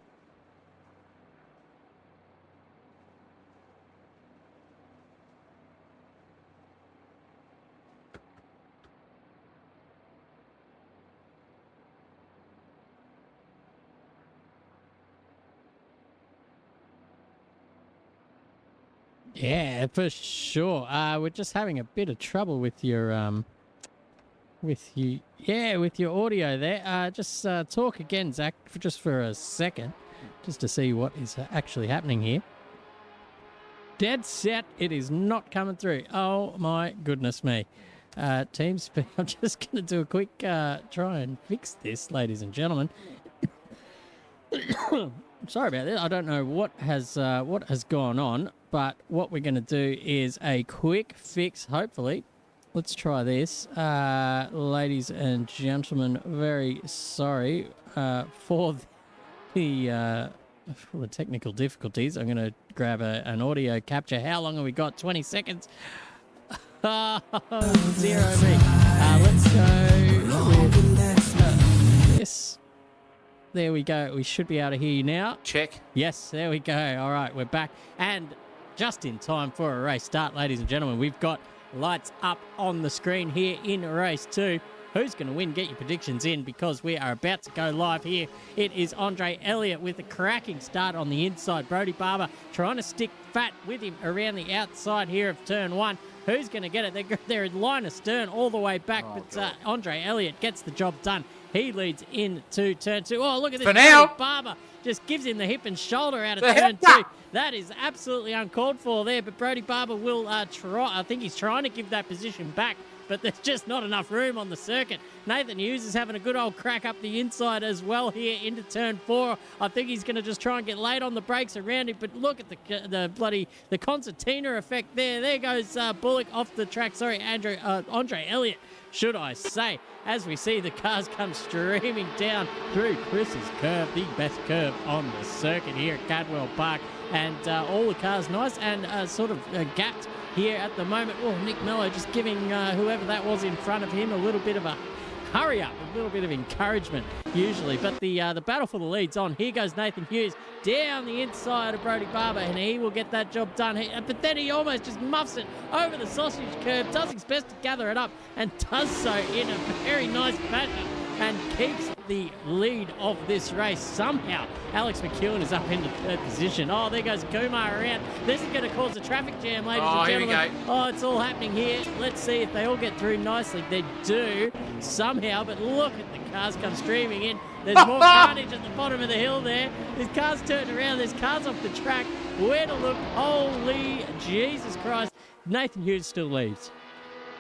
Yeah, for sure. We're just having a bit of trouble with your with your audio there. Just talk again, Zach, for a second, just to see what is actually happening here. Dead set. It is not coming through. Oh my goodness me. TeamSpeak. I'm just going to do a quick try and fix this, ladies and gentlemen. Sorry about that. I don't know what has gone on, but what we're going to do is a quick fix, hopefully. Let's try this. Ladies and gentlemen, very sorry for the technical difficulties. I'm going to grab an audio capture. How long have we got? 20 seconds. 0 me. Let's go with this. There we go. We should be able to hear you now. Check. Yes, there we go. All right, we're back. And just in time for a race start, ladies and gentlemen. We've got lights up on the screen here in race 2. Who's going to win? Get your predictions in because we are about to go live here. It is Andre Elliott with a cracking start on the inside. Brody Barber trying to stick fat with him around the outside here of turn 1. Who's going to get it? They're in line astern all the way back, but Andre Elliott gets the job done. He leads into turn 2. Oh, look at this. For now. Brody Barber just gives him the hip and shoulder out of turn 2. That is absolutely uncalled for there, but Brody Barber will try. I think he's trying to give that position back, but there's just not enough room on the circuit. Nathan Hughes is having a good old crack up the inside as well here into turn 4. I think he's going to just try and get late on the brakes around him, but look at the concertina effect there. There goes Bullock off the track. Sorry, Andre Elliott, should I say, as we see the cars come streaming down through Chris's curve, the best curve on the circuit here at Cadwell Park. And all the cars nice and sort of gapped here at the moment. Oh, Nick Mello just giving whoever that was in front of him a little bit of a hurry up, a little bit of encouragement usually. But the battle for the lead's on. Here goes Nathan Hughes down the inside of Brody Barber, and he will get that job done. But then he almost just muffs it over the sausage curve, does his best to gather it up, and does so in a very nice fashion, and keeps the lead of this race somehow. Alex McEwen is up into third position. Oh, there goes Kumar around. This is going to cause a traffic jam, ladies and gentlemen. Here we go. Oh, it's all happening here. Let's see if they all get through nicely. They do somehow, but look at the cars come streaming in. There's more carnage at the bottom of the hill there. There's cars turning around. There's cars off the track. Where to look? Holy Jesus Christ. Nathan Hughes still leads.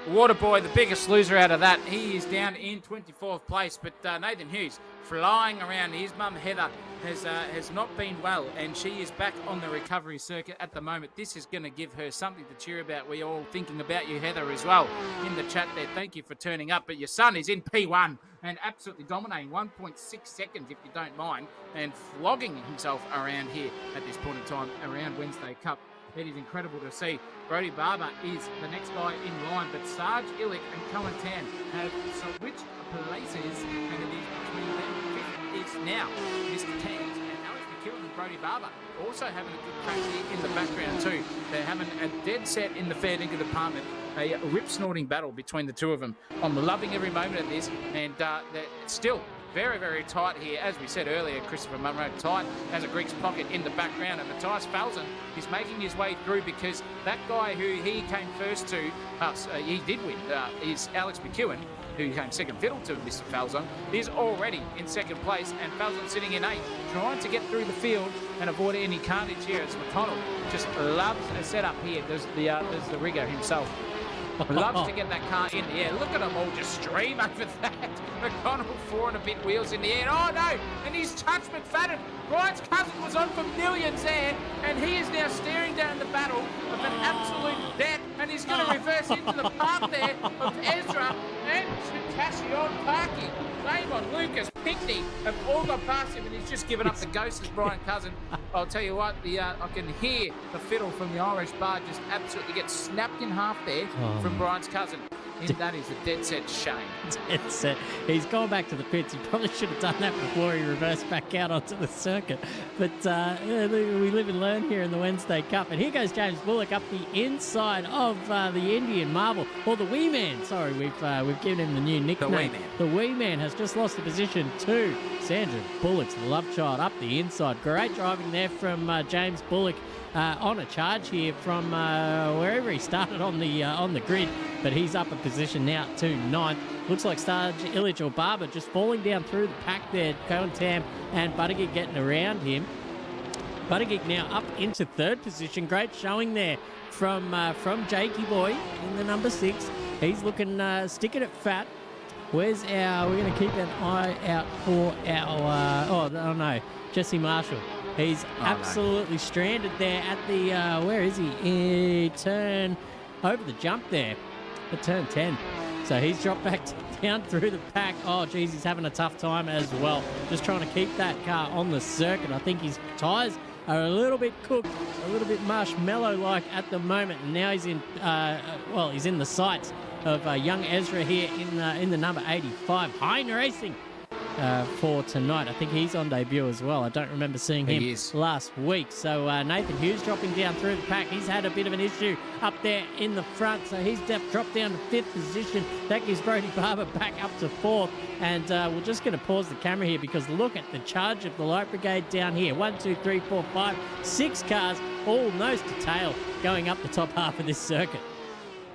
Waterboy, the biggest loser out of that. He is down in 24th place, but Nathan Hughes flying around. His mum Heather has not been well, and she is back on the recovery circuit at the moment. This is going to give her something to cheer about. We're all thinking about you, Heather, as well in the chat there. Thank you for turning up. But your son is in P1 and absolutely dominating, 1.6 seconds if you don't mind, and flogging himself around here at this point in time around Wednesday Cup. It is incredible to see. Brody Barber is the next guy in line, but Sarge Illick and Cohen Tan have switched places, and it is between them. Fifth is now Mr. Tans and Alex McEwen and Brody Barber also having a good crack here in the background too. They're having a dead set in the fair dinkum department, a rip-snorting battle between the two of them. I'm loving every moment of this, and they're still very, very tight here. As we said earlier, Christopher Munro tight, has a Greek's pocket in the background, and Matthias Falzon is making his way through because that guy who he came first to, he did win, is Alex McEwen, who came second fiddle to Mr. Falzon, is already in second place, and Falzon sitting in 8th, trying to get through the field and avoid any carnage here as McConnell just loves a setup here. There's the rigger himself. Loves to get that car in the air. Look at them all just stream over that. McConnell 4 and a bit wheels in the air. Oh no! And he's touched McFadden. Ryan's cousin was on for millions there, and he is now staring down the battle of an absolute death, and he's going to reverse into the path there of Ezra and Tashion Parky. Shame on Lucas Pinkney have all gone past him, and he's just given up the ghost as Brian Cousin. I'll tell you what, I can hear the fiddle from the Irish bar just absolutely get snapped in half there from Brian's cousin. And that is a dead set shame. Dead set. He's gone back to the pits. He probably should have done that before he reversed back out onto the circuit. But we live and learn here in the Wednesday Cup. And here goes James Bullock up the inside of the Indian Marvel, or the Wee Man. Sorry, we've given him the new nickname. The Wee Man. The Wee Man has just lost the position to Sandra Bullock's love child up the inside. Great driving there from James Bullock. On a charge here from wherever he started on the grid, but he's up a position now to 9th. Looks like Starge Illich or Barber just falling down through the pack there. Cohen Tam and Buttigieg getting around him. Buttigieg now up into 3rd position. Great showing there from Jakey Boy in the number 6. He's looking sticking it fat. Where's our? We're going to keep an eye out for our. Jesse Marshall. He's absolutely stranded there at the, where is he? Turn over the jump there at turn 10. So he's dropped back down through the pack. Oh, geez, he's having a tough time as well. Just trying to keep that car on the circuit. I think his tyres are a little bit cooked, a little bit marshmallow-like at the moment. And now he's in, he's in the sights of young Ezra here in the number 85. Hine Racing. For tonight. I think he's on debut as well. I don't remember seeing him last week. So Nathan Hughes dropping down through the pack. He's had a bit of an issue up there in the front, so he's dropped down to 5th position. That gives Brody Barber back up to 4th. And we're just going to pause the camera here because look at the charge of the Light Brigade down here. 1, 2, 3, 4, 5, 6 cars, all nose to tail, going up the top half of this circuit.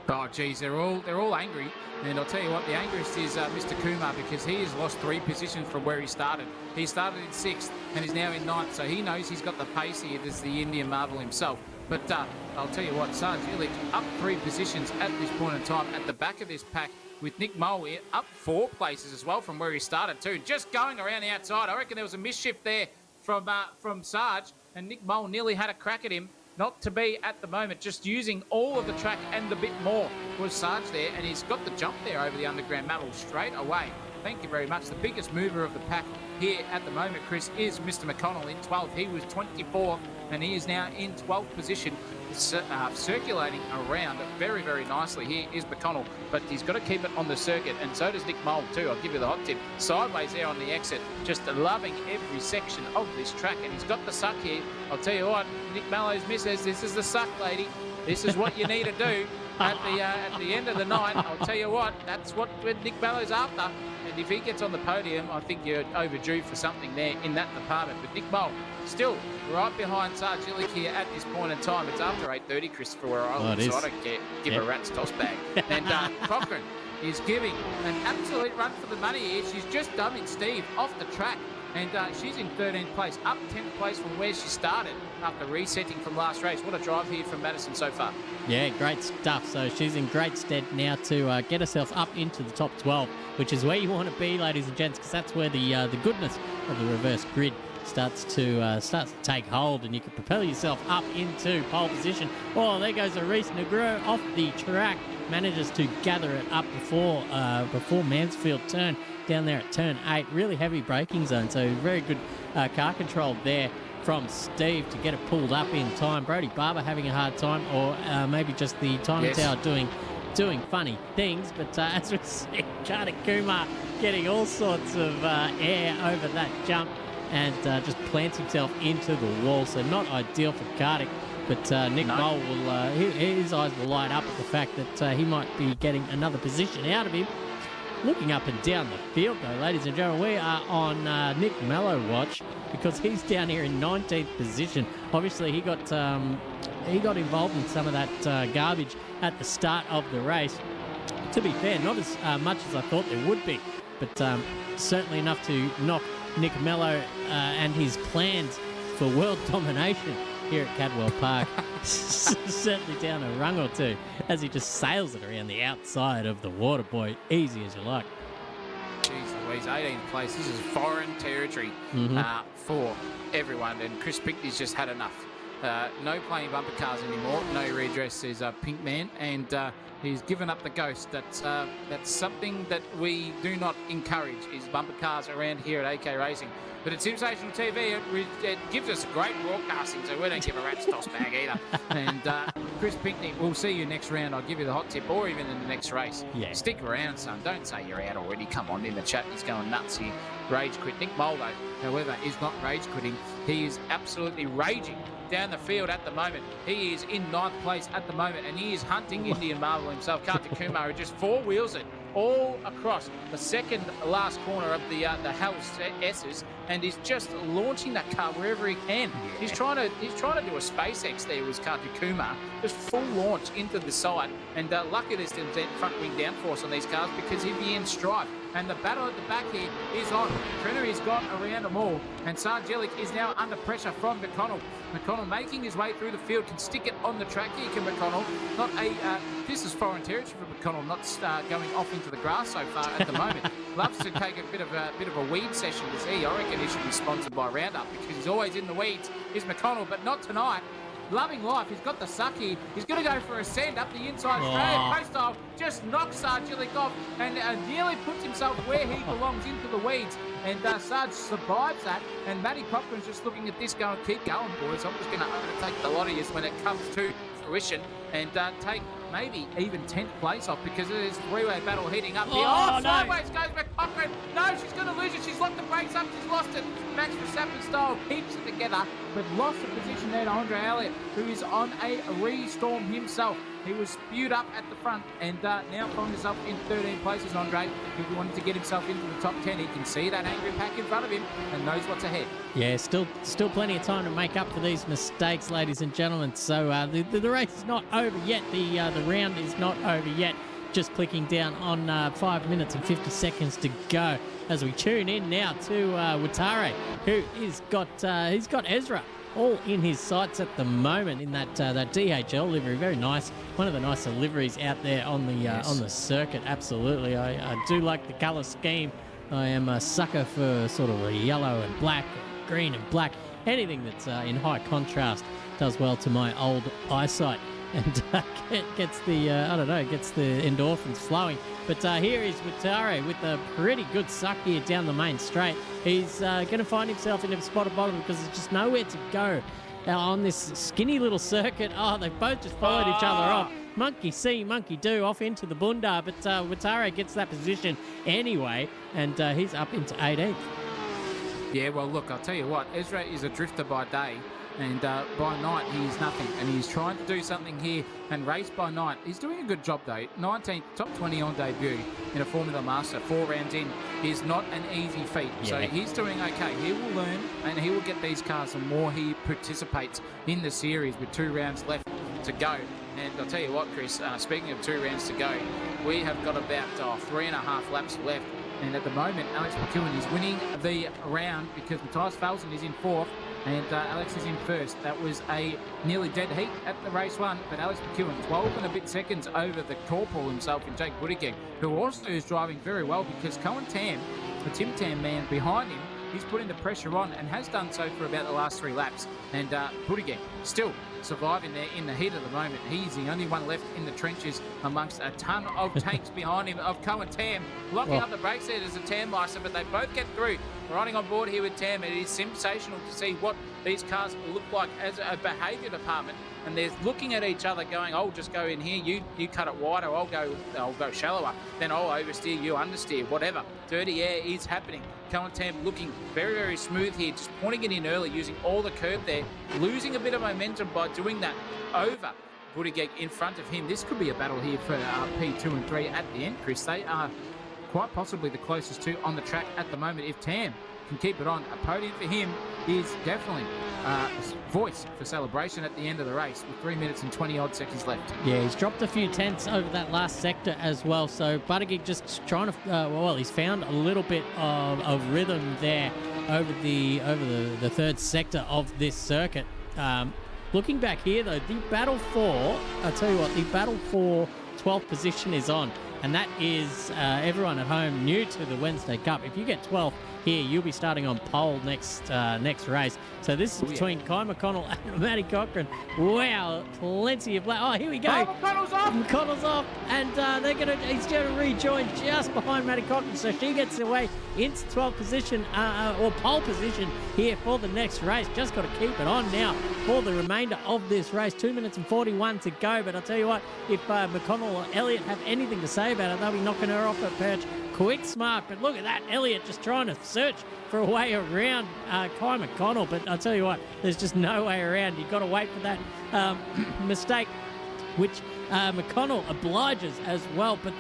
Oh, geez, they're all angry. And I'll tell you what, the angriest is Mr. Kumar, because he has lost 3 positions from where he started. He started in 6th and is now in 9th, so he knows he's got the pace here. There's the Indian Marvel himself. But I'll tell you what, Sarge Illich up 3 positions at this point in time at the back of this pack, with Nick Mole up 4 places as well from where he started too. Just going around the outside. I reckon there was a misshift there from Sarge, and Nick Mole nearly had a crack at him. Not to be at the moment, just using all of the track and a bit more was Sarge there, and he's got the jump there over the underground metal straight away. Thank you very much. The biggest mover of the pack here at the moment, Chris, is Mr. McConnell in 12th. He was 24th, and he is now in 12th position, circulating around very, very nicely. Here is McConnell, but he's got to keep it on the circuit, and so does Nick Mole too. I'll give you the hot tip. Sideways there on the exit, just loving every section of this track, and he's got the suck here. I'll tell you what, Nick Mellow's missus, this is the suck, lady. This is what you need to do at the end of the night. I'll tell you what, that's what Nick Mellow's after. And if he gets on the podium, I think you're overdue for something there in that department. But Nick Mole still right behind Sarge Illich here at this point in time. It's after 8:30, Christopher, where I live, so I don't give a rat's toss bag. And Cochrane is giving an absolute run for the money here. She's just dumping Steve off the track. And she's in 13th place, up 10th place from where she started after resetting from last race. What a drive here from Madison so far. Yeah, great stuff. So she's in great stead now to get herself up into the top 12, which is where you want to be, ladies and gents, because that's where the goodness of the reverse grid starts to take hold, and you can propel yourself up into pole position. Oh, there goes Reese Negro off the track, manages to gather it up before Mansfield turn down there at turn 8. Really heavy braking zone, so very good car control there from Steve to get it pulled up in time. Brody Barber having a hard time, or maybe just the timing tower doing funny things. But as we see, Kartik Kumar getting all sorts of air over that jump and just plants himself into the wall. So not ideal for Kartik. But Nick Mole will, his eyes will light up at the fact that he might be getting another position out of him. Looking up and down the field, though, ladies and gentlemen, we are on Nick Mello watch because he's down here in 19th position. Obviously, he got involved in some of that garbage at the start of the race. To be fair, not as much as I thought there would be, but certainly enough to knock Nick Mello and his plans for world domination here at Cadwell Park certainly down a rung or two as he just sails it around the outside of the water, boy, easy as you like. Jeez Louise, 18th place. This is foreign territory for everyone, and Chris Pickney's just had enough. No playing bumper cars anymore, no redress, says Pink Man, and he's given up the ghost. That's something that we do not encourage, is bumper cars around here at AK Racing. But at Sensational TV, it gives us great broadcasting, so we don't give a rat's toss bag either. And Chris Pinkney, we'll see you next round. I'll give you the hot tip, or even in the next race. Yeah. Stick around, son. Don't say you're out already. Come on, in the chat, he's going nuts here. Rage quit. Nick Moldo, however, is not rage quitting. He is absolutely raging down the field at the moment. He is in 9th place at the moment, and he is hunting Indian Marvel himself. Kartik Kumar, who just four-wheels it all across the second last corner of the Hells S's, and he's just launching that car wherever he can. Yeah. He's trying to do a SpaceX there with Kartik Kumar, just full launch into the side, and lucky there's still front wing downforce on these cars because he'd be in strife. And the battle at the back here is on. Trennery's got around them all, and Sargelik is now under pressure from McConnell. McConnell making his way through the field, can stick it on the track here, can McConnell. Not a this is foreign territory for McConnell, not going off into the grass so far at the moment. Loves to take a bit of a weed session, does he? I reckon he should be sponsored by Roundup because he's always in the weeds, is McConnell, but not tonight. Loving life. He's got the sucky. He's going to go for a send up the inside straight. Postile just knocks Sargelik off and nearly puts himself where he belongs, into the weeds. And Sarge survives that. And Matty Cochran's just looking at this going, keep going, boys. I'm just going to overtake the lot of you when it comes to fruition and take maybe even 10th place off because it is three-way battle heading up here. Oh, no. Sideways goes McCochran. No, she's going to lose it. She's locked the brakes up. She's lost it. Max Verstappen style keeps it together, but lost the position there to Andre Elliott, who is on a re-storm himself. He was spewed up at the front and now finds himself in 13 places, Andre. If he wanted to get himself into the top 10, he can see that angry pack in front of him and knows what's ahead. Yeah, still plenty of time to make up for these mistakes, ladies and gentlemen. So the race is not over yet. The round is not over yet. Just clicking down on 5 minutes and 50 seconds to go as we tune in now to Watare, who he's got Ezra all in his sights at the moment in that DHL livery. Very nice. One of the nicer liveries out there on the circuit. Absolutely. I do like the colour scheme. I am a sucker for sort of a yellow and black, green and black. Anything that's in high contrast does well to my old eyesight and gets the endorphins flowing. But here is Watare with a pretty good suck here down the main straight. He's going to find himself in a spot at bottom because there's just nowhere to go on this skinny little circuit. Oh, they've both just followed each other off. Monkey see, monkey do, off into the bunda. But Watare gets that position anyway, and he's up into 18th. Yeah, well, look, I'll tell you what, Ezra is a drifter by day, and by night he's nothing, and he's trying to do something here and race by night. He's doing a good job though. 19th, top 20 on debut in a Formula Master, 4 rounds in, is not an easy feat. Yeah. So he's doing okay. He will learn and he will get these cars the more he participates in the series with 2 rounds left to go. And I'll tell you what, Chris, speaking of 2 rounds to go, we have got about 3.5 laps left. And at the moment, Alex McEwen is winning the round because Matthias Felsen is in 4th and Alex is in 1st. That was a nearly dead heat at the race 1, but Alex McEwen 12 and a bit seconds over the corporal himself and Jake Buttigieg, who also is driving very well because Cohen Tam, the Tim Tam man behind him, he's putting the pressure on and has done so for about the last 3 laps. And Buttigieg still surviving there in the heat at the moment. He's the only one left in the trenches amongst a ton of tanks behind him of Cohen Tam. Locking up the brakes there as a Tam Meister, but they both get through. Riding on board here with Tam, it is sensational to see what these cars look like as a behaviour department. And they're looking at each other going, I'll just go in here, you cut it wider, I'll go shallower, then I'll oversteer, you understeer, whatever. Dirty air is happening. Cohen Tam looking very, very smooth here, just pointing it in early, using all the curb there, losing a bit of momentum by doing that over Buttigieg in front of him. This could be a battle here for P2 and 3 at the end, Chris. They are quite possibly the closest to on the track at the moment. If Tam can keep it on, a podium for him is definitely a voice for celebration at the end of the race with 3 minutes and 20-odd seconds left. Yeah, he's dropped a few tenths over that last sector as well. So Buttigieg just trying to, he's found a little bit of rhythm there over the third sector of this circuit. Looking back here, though, the battle for 12th position is on. And that is everyone at home new to the Wednesday Cup. If you get 12th here, you'll be starting on pole next race. So this is between Kai McConnell and Matty Cochran. Wow, plenty of... here we go. McConnell's off! McConnell's off, and he's going to rejoin just behind Matty Cochran. So she gets away into 12th position, or pole position here for the next race. Just got to keep it on now for the remainder of this race. 2 minutes and 41 to go. But I'll tell you what, if McConnell or Elliott have anything to say about it, they'll be knocking her off her perch quick smart. But look at that, Elliott just trying to search for a way around Kai McConnell. But I'll tell you what, there's just no way around. You've got to wait for that mistake, which McConnell obliges as well, but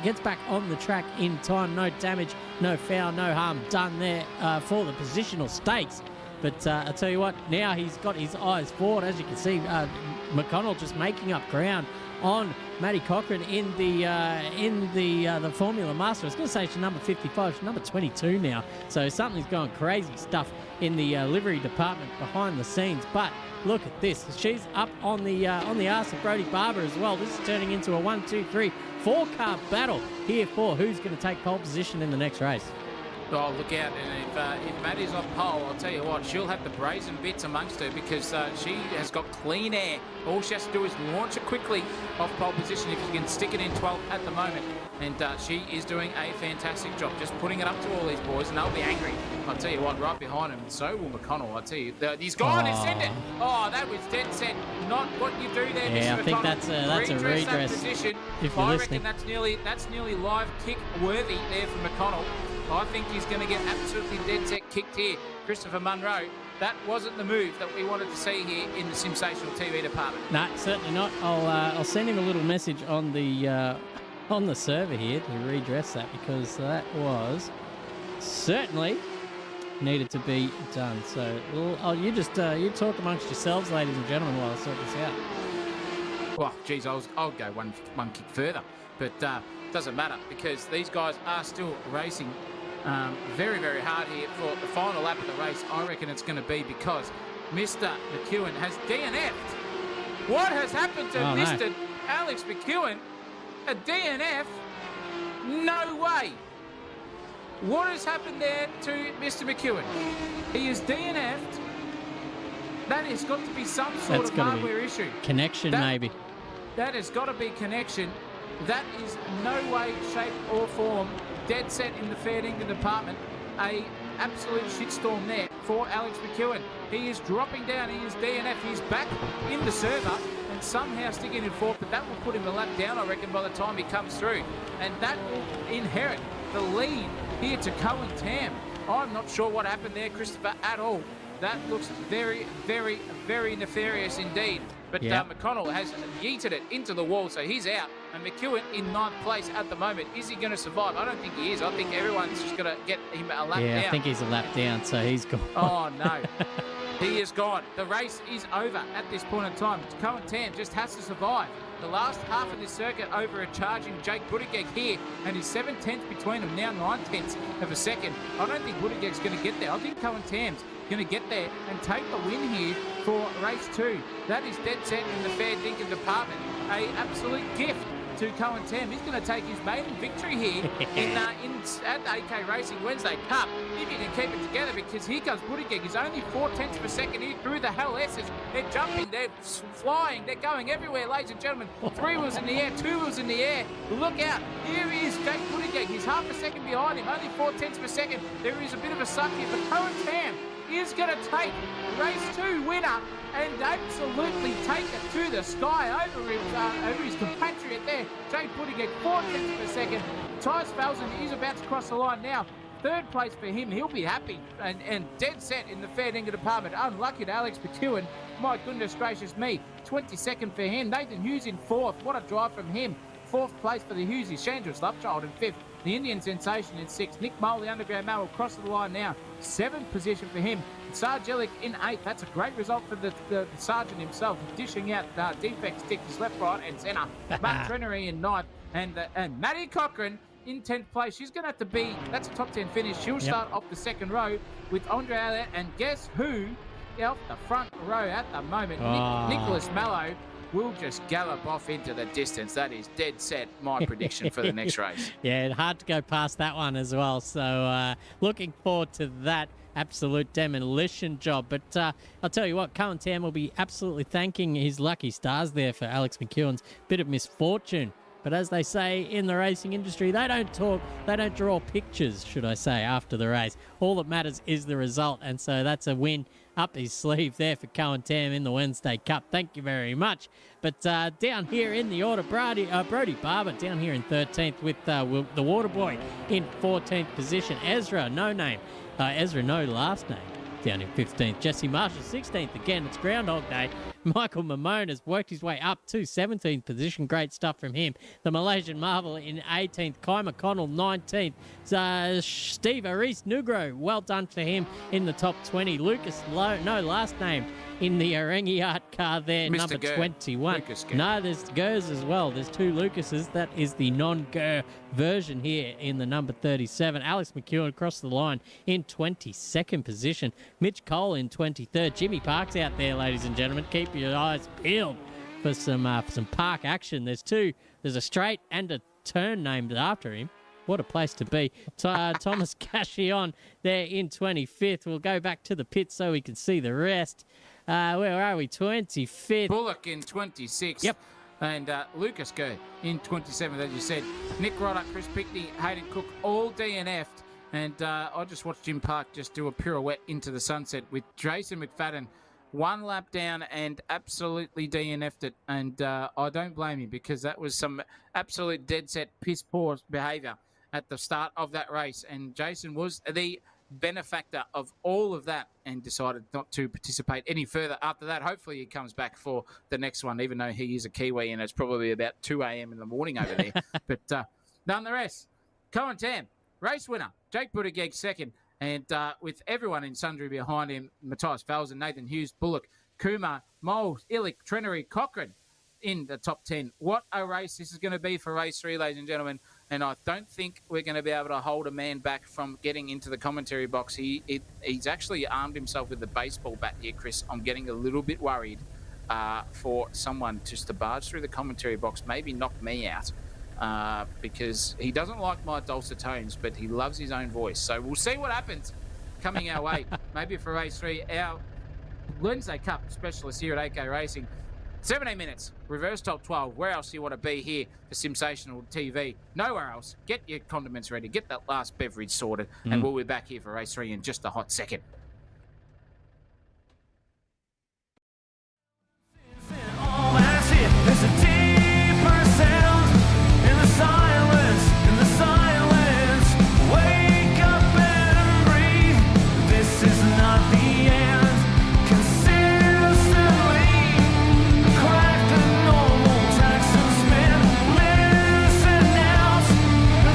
gets back on the track in time. No damage, no foul, no harm done there for the positional stakes. But I'll tell you what, now he's got his eyes forward. As you can see, McConnell just making up ground on Matty Cochran in the Formula Master. I was going to say she's number 55. She's number 22 now. So something's going crazy stuff in the livery department behind the scenes. But look at this. She's up on the arse of Brodie Barber as well. This is turning into a 1, 2, 3, 4-car battle here for who's going to take pole position in the next race. Oh, look out. And if Maddie's on pole, I'll tell you what, she'll have the brazen bits amongst her because she has got clean air. All she has to do is launch it quickly off pole position if you can stick it in 12th at the moment. And she is doing a fantastic job, just putting it up to all these boys, and they'll be angry. I'll tell you what, right behind him, and so will McConnell. I'll tell you, he's gone, he's sent it. Oh, that was dead set. Not what you do there, yeah, Mr. I think McConnell. that's a redress. That position. I reckon that's nearly live kick worthy there for McConnell. I think he's going to get absolutely dead set kicked here. Christopher Munro, that wasn't the move that we wanted to see here in the Sensational TV department. No, certainly not. I'll send him a little message on the server here to redress that, because that was certainly needed to be done. So you talk amongst yourselves, ladies and gentlemen, while I sort this out. Well, geez, I'll go one kick further, but doesn't matter because these guys are still racing very, very hard here for the final lap of the race. I reckon it's going to be because Mr. McEwen has DNF'd. What has happened to Mr. Alex McEwen? A DNF? No way. What has happened there to Mr. McEwen? He is DNF'd. That has got to be some sort of hardware issue. Connection, maybe. That has got to be connection. That is no way, shape or form dead set in the fair dinkum department. A absolute shitstorm there for Alex McEwen. He is dropping down. He is DNF. He's back in the server and somehow sticking in fourth, but that will put him a lap down, I reckon, by the time he comes through. And that will inherit the lead here to Cohen Tam. I'm not sure what happened there, Christopher, at all. That looks very, very, very nefarious indeed. But McConnell has yeeted it into the wall, so he's out. And McEwen in 9th place at the moment. Is he going to survive? I don't think he is. I think everyone's just going to get him a lap down. Yeah, I think he's a lap down, so he's gone. Oh, no. He is gone. The race is over at this point in time. Cohen Tam just has to survive. The last half of this circuit over a charging Jake Buttigieg here, and he's 7 tenths between them, now 9 tenths of a second. I don't think Buttigieg's going to get there. I think Cohen Tam's going to get there and take the win here for race 2. That is dead set in the fair dinkum department. A absolute gift to Cohen Tam. He's going to take his maiden victory here at the AK Racing Wednesday Cup, if he can keep it together, because here comes Buttigieg. He's only 4 tenths of a second here through the Hell S's. They're jumping, they're flying, they're going everywhere, ladies and gentlemen. 3 wheels in the air, 2 wheels in the air. Look out. Here is Jake Buttigieg. He's half a second behind him, only 4 tenths of a second. There is a bit of a suck here, but Cohen Tam is going to take race 2 winner and absolutely take it to the sky over his compatriot there. Jake Buttigieg, 4 tenths of a second. Tyus Felsen is about to cross the line now. 3rd place for him. He'll be happy and dead set in the fair dinkum department. Unlucky to Alex McEwen. My goodness gracious me. 22nd for him. Nathan Hughes in 4th. What a drive from him. 4th place for the Hughesies. Chandra Lovechild in 5th. the Indian sensation in 6th. Nick Mole, the underground male, will cross the line now. 7th position for him. Sargelic in 8th. That's a great result for the sergeant himself, dishing out defect sticks left, right, and centre. Mark Trenery in 9th. And Maddie Cochran in 10th place. She's going to have to be, that's a top 10 finish. She'll start off the second row with Andre Alliot. And guess who? Off the front row at the moment, Nicholas Mallow will just gallop off into the distance. That is dead set my prediction for the next race. Yeah, hard to go past that one as well. So looking forward to that absolute demolition job. But I'll tell you what, Cohen Tam will be absolutely thanking his lucky stars there for Alex McEwen's bit of misfortune. But as they say in the racing industry, they don't talk, they don't draw pictures, should I say, after the race. All that matters is the result. And so that's a win up his sleeve there for Cohen Tam in the Wednesday Cup. Thank you very much. But down here in the order, Brody Barber down here in 13th with the Water Boy in 14th position. Ezra, no last name, down in 15th. Jesse Marshall, 16th. Again, it's Groundhog Day. Michael Mamone has worked his way up to 17th position. Great stuff from him. The Malaysian Marvel in 18th. Kai McConnell, 19th. Steve Aris Nugro, well done for him in the top 20. Lucas Lowe, no last name, in the Orangi Art car there, Mr. number Gurr. 21. Lucas Gurr. No, there's Gers as well. There's 2 Lucases. That is the non-Gurr version here in the number 37. Alex McEwen across the line in 22nd position. Mitch Cole in 23rd. Jimmy Park's out there, ladies and gentlemen. Keep your eyes peeled for some park action. There's a straight and a turn named after him. What a place to be. Thomas Cashion there in 25th. We'll go back to the pit so we can see the rest. Where are we? 25th. Bullock in 26th. Yep. And Lucas Gurr in 27th, as you said. Nick Rodder, Chris Pickney, Hayden Cook, all DNF'd. And I just watched Jim Park just do a pirouette into the sunset with Jason McFadden. 1 lap down and absolutely DNF'd it. And I don't blame him, because that was some absolute dead set piss poor behaviour at the start of that race. And Jason was the benefactor of all of that and decided not to participate any further after that. Hopefully he comes back for the next one, even though he is a Kiwi and it's probably about 2 a.m. in the morning over there. But nonetheless, Cohen Tam, race winner. Jake Buttigieg second. And with everyone in sundry behind him, Matthias Falzen, Nathan Hughes, Bullock, Kumar, Moles, Illick, Trenery, Cochran in the top 10. What a race this is going to be for race 3, ladies and gentlemen. And I don't think we're going to be able to hold a man back from getting into the commentary box. He's actually armed himself with the baseball bat here, Chris. I'm getting a little bit worried for someone just to barge through the commentary box, maybe knock me out. Because he doesn't like my dulcet tones, but he loves his own voice. So we'll see what happens coming our way. Maybe for race 3, our Wednesday Cup specialist here at AK Racing. 17 minutes, reverse top 12. Where else do you want to be here for Sensational TV? Nowhere else. Get your condiments ready. Get that last beverage sorted. And we'll be back here for race 3 in just a hot second. There's a deeper sound in the silence, Wake up and breathe. This is not the end. Consistently crack the normal tracks and spin. Listen out.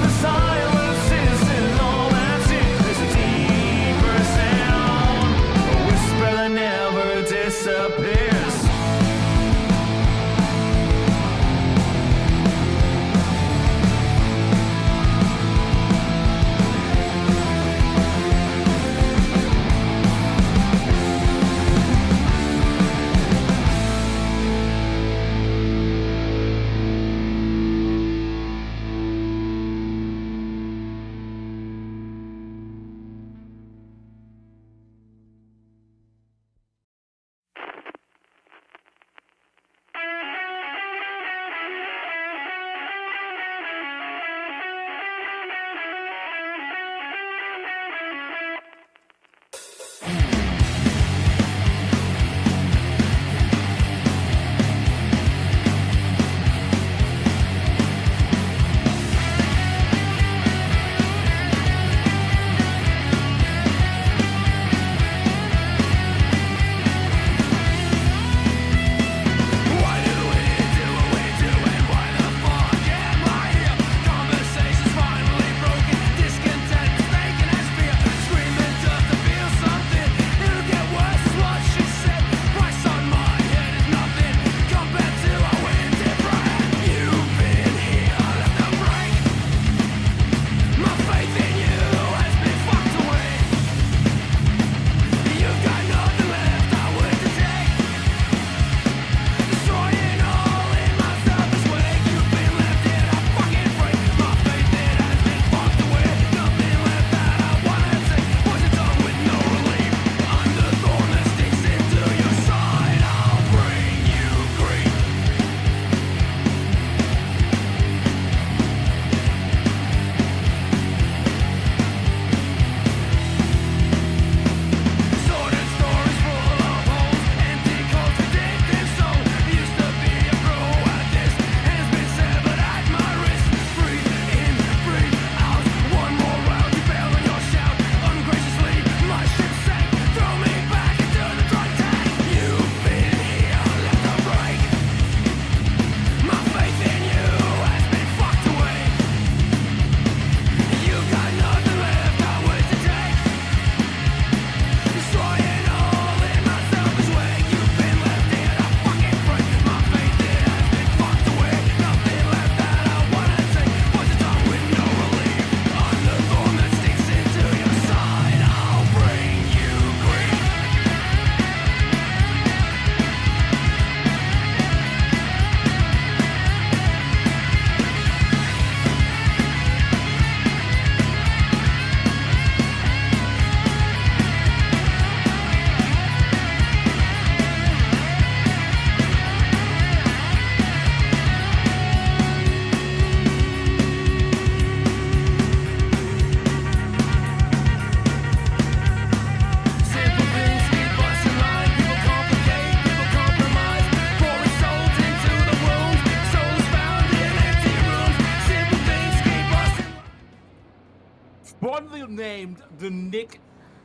The silence isn't all that's it. There's a deeper sound.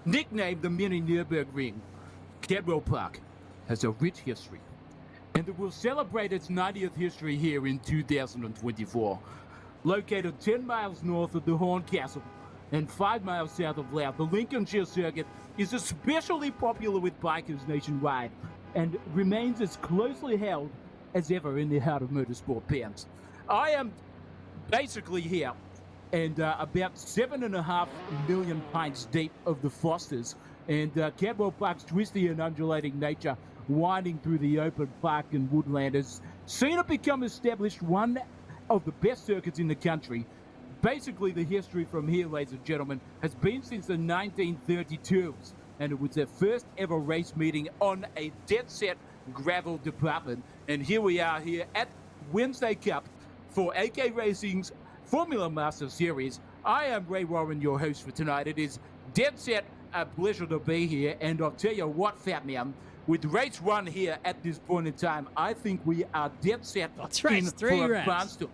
nicknamed the mini Nürburgring, Cadwell Park has a rich history, and it will celebrate its 90th history here in 2024. Located 10 miles north of the Horncastle and 5 miles south of Louth, the Lincolnshire Circuit is especially popular with bikers nationwide and remains as closely held as ever in the heart of motorsport fans. I am basically here and about 7.5 million pints deep of the Fosters, and Cadwell Park's twisty and undulating nature winding through the open park and woodland has seen it become established one of the best circuits in the country. Basically, the history from here, ladies and gentlemen, has been since the 1932s, and it was their first ever race meeting on a dead set gravel department. And here we are here at Wednesday Cup for AK Racing's Formula Master Series. I am Ray Warren, your host for tonight. It is dead set a pleasure to be here, and I'll tell you what, Fat Man, with race 1 here at this point in time, I think we are dead set That's race 3, for a Raps. barnstorm.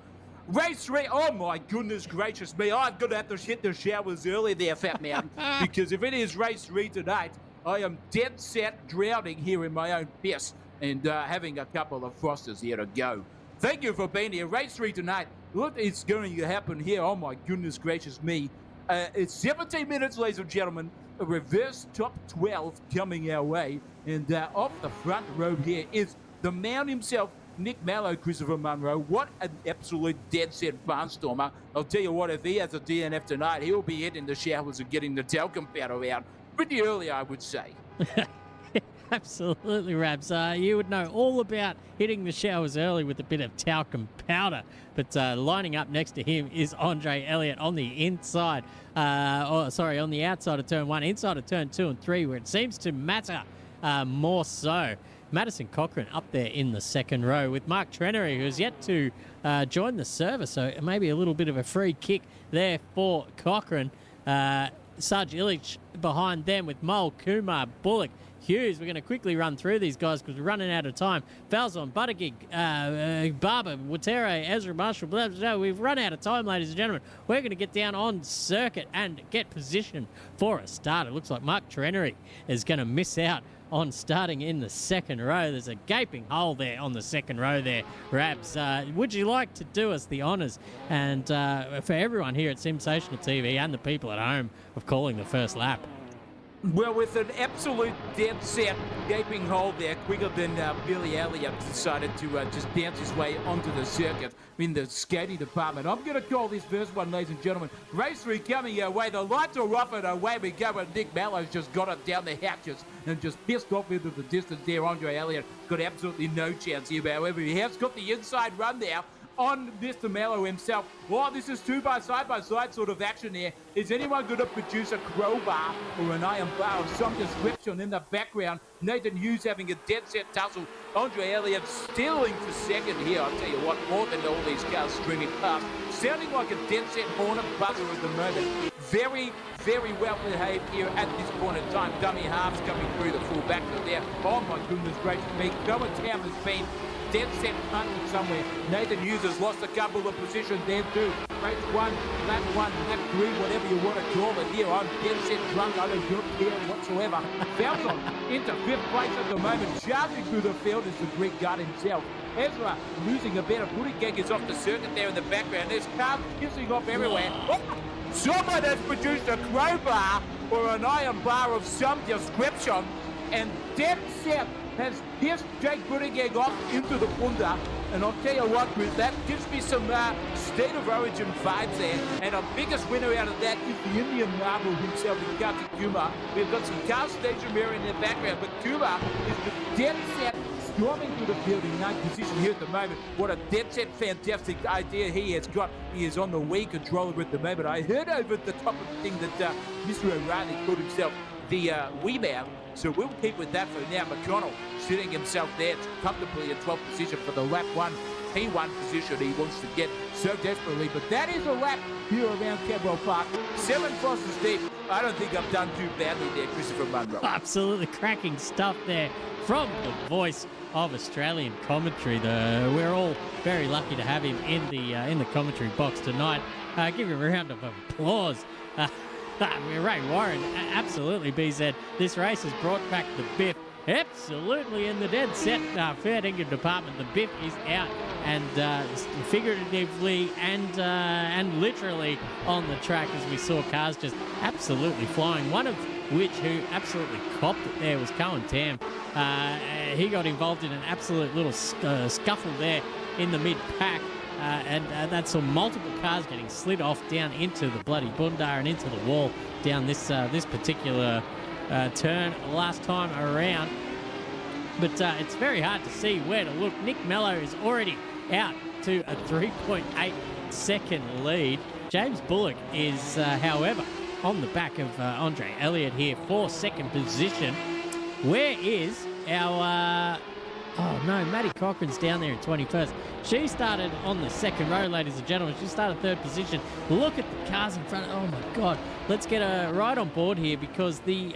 Race 3, oh my goodness gracious me, I'm going to have to hit the showers early there, Fat Man, because if it is race 3 tonight, I am dead set drowning here in my own piss and having a couple of Frosters here to go. Thank you for being here. Race 3 tonight. What is going to happen here? Oh my goodness gracious me. It's 17 minutes, ladies and gentlemen. A reverse top 12 coming our way. And off the front row here is the man himself, Nick Mallow, Christopher Munro. What an absolute dead set barnstormer. I'll tell you what, if he has a DNF tonight, he'll be hitting the showers and getting the talcum powder out pretty early, I would say. Absolutely, Rabs. You would know all about hitting the showers early with a bit of talcum powder. But lining up next to him is Andre Elliott on the inside. On the outside of turn 1, inside of turn 2 and 3, where it seems to matter more so. Madison Cochran up there in the second row with Mark Trenery, who's yet to join the service. So maybe a little bit of a free kick there for Cochran. Sarge Illich behind them with Mole, Kumar, Bullock, Hughes. We're going to quickly run through these guys because we're running out of time. Falzon, Buttigieg, Barber, Watero, Ezra Marshall, blah, blah, blah. We've run out of time, ladies and gentlemen. We're going to get down on circuit and get position for a start. It looks like Mark Trenery is going to miss out on starting in the second row. There's a gaping hole there on the second row there, Rabs. Would you like to do us the honours and for everyone here at Sensational TV and the people at home of calling the first lap? Well, with an absolute dead set gaping hole there, quicker than Billy Elliott decided to just dance his way onto the circuit in the skating department. I'm going to call this first one, ladies and gentlemen. Race 3 coming our way. The lights are off and away we go. And Nick Mallow's just got it down the hatches and just pissed off into the distance there. Andre Elliott got absolutely no chance here. However, he has got the inside run there on Mr. Mallow himself. Well, this is two by side sort of action here. Is anyone going to produce a crowbar or an iron bar of some description in the background? Nathan Hughes having a dead set tussle. Andre Elliott stealing for second here. I'll tell you what, more than all these cars streaming past. Sounding like a dead set hornet buzzer at the moment. Very, very well behaved here at this point in time. Dummy halves coming through the full back there. Oh my goodness gracious me. Going Town has been dead set punting somewhere. Nathan Hughes has lost a couple of positions there too. Race 1, lap 1, lap 3, whatever you want to call it here. I'm dead set drunk. I don't care whatsoever. Falcon into 5th place at the moment. Charging through the field is the Greek god himself. Ezra losing a bit of Buttigieg is off the circuit there in the background. There's cars pissing off everywhere. Oh, someone has produced a crowbar or an iron bar of some description, and dead set has pissed Jake Buttigieg off into the bunda. And I'll tell you what, Chris, that gives me some state of origin vibes there. And our biggest winner out of that is the Indian marvel himself, in Kartik Kumar. We've got some car station mirror in the background, but Kumar is the dead set storming through the field in 9th position here at the moment. What a dead set fantastic idea he has got. He is on the Wii controller at the moment. I heard over the top of the thing that Mr. O'Reilly called himself the Wii man. So we'll keep with that for now. McConnell sitting himself there comfortably in 12th position for the lap 1 P1 position he wants to get so desperately. But that is a lap here around Cadwell Park. 7 Fosters deep. I don't think I've done too badly there, Christopher Munro. Absolutely cracking stuff there from the voice of Australian commentary. We're all very lucky to have him in the commentary box tonight. Give him a round of applause. Ray Warren, absolutely, BZ. This race has brought back the Biff. Absolutely in the dead set fair dinkum department. The Biff is out, and figuratively and literally on the track as we saw cars just absolutely flying. One of which who absolutely copped it there was Cohen Tam. He got involved in an absolute little scuffle there in the mid-pack. And that saw multiple cars getting slid off down into the bloody bundar and into the wall down this particular turn last time around. But it's very hard to see where to look. Nick Mello is already out to a 3.8 second lead. James Bullock is, however, on the back of Andre Elliott here for second position. Where is our... Oh no, Maddie Cochran's down there in 21st. She started on the second row, ladies and gentlemen. She started third position. Look at the cars in front. Oh my God. Let's get right on board here because the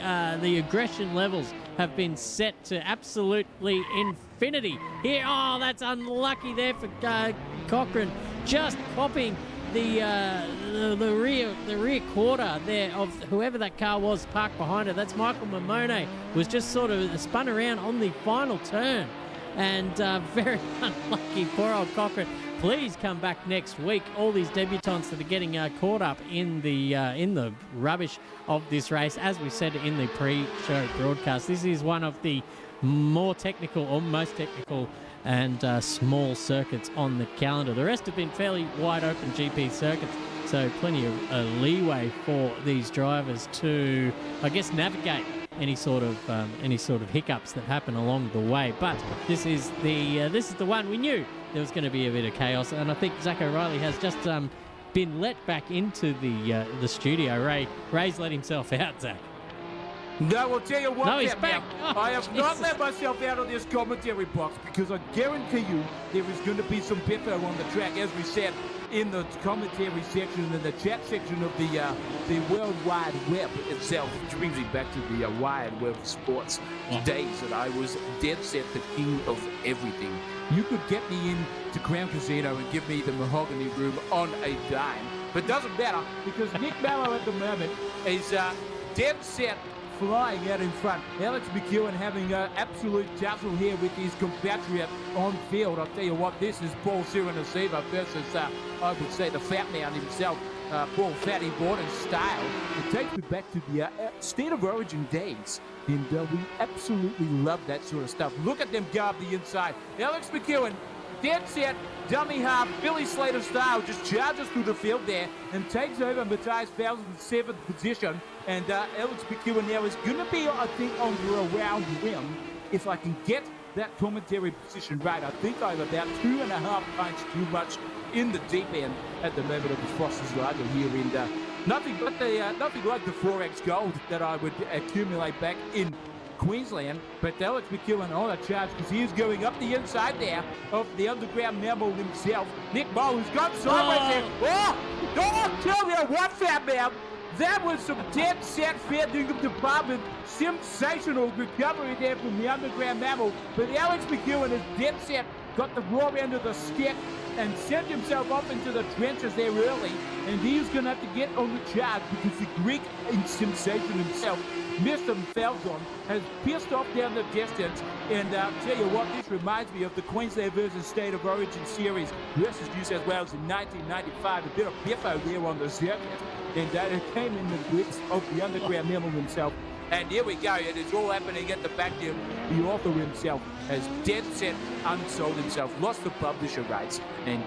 aggression levels have been set to absolutely infinity here. Oh, that's unlucky there for Cochran. Just copying the rear quarter there of whoever that car was parked behind her. That's Michael Mamone. Was just sort of spun around on the final turn. And very unlucky, poor old Cochran. Please come back next week. All these debutantes that are getting caught up in the rubbish of this race, as we said in the pre-show broadcast, this is one of the more technical or most technical and small circuits on the calendar. The rest have been fairly wide open GP circuits, so plenty of leeway for these drivers to, I guess, navigate any sort of hiccups that happen along the way. But this is the one we knew there was going to be a bit of chaos, and I think Zach O'Reilly has just been let back into the studio. Ray's let himself out, Zach. No, I'll tell you what, No, he's Pat, back. now, Oh, I have not Jesus. let myself out of this commentary box because I guarantee you there is going to be some biffo on the track, as we said in the commentary section and the chat section of the World Wide Web itself, which brings me back to the Wide Web of Sports days that I was dead set the king of everything. You could get me into Crown Casino and give me the mahogany room on a dime, but it doesn't matter because Nick Mallow at the moment is dead set flying out in front. Alex McEwen having an absolute tussle here with his compatriot on field. I'll tell you what, this is Paul Siranasiva versus, I would say, the fat man himself, Paul Fatty Borden style. It takes me back to the State of Origin days. And we absolutely love that sort of stuff. Look at them go up the inside. Alex McEwen, dead set, dummy half, Billy Slater style, just charges through the field there and takes over Matthias Fowler's 7th position. And Alex McEwen now is going to be, I think, under a round rim. If I can get that commentary position right, I think I'm about 2.5 pints too much in the deep end at the moment of the Foster's Lager here. And nothing like the 4X gold that I would accumulate back in Queensland, but Alex McEwen on a charge because he is going up the inside there of the underground mammal himself. Nick Moe, who's gone sideways there. Oh, tell you what, fat man, that was some dead set fair dinkum department. Sensational recovery there from the underground mammal, but Alex McEwen is dead set, got the raw end of the stick and sent himself off into the trenches there early, and he's going to have to get on the charge because the Greek sensation himself, Mr. Falzon, has pissed off down the distance. And tell you what, this reminds me of the Queensland versus State of Origin series versus New South Wales in 1995. A bit of biffo there on the circuit, and it came in the grips of the underground mammal himself. And here we go, it is all happening at the back there. The author himself has dead set unsold himself, lost the publisher rights, and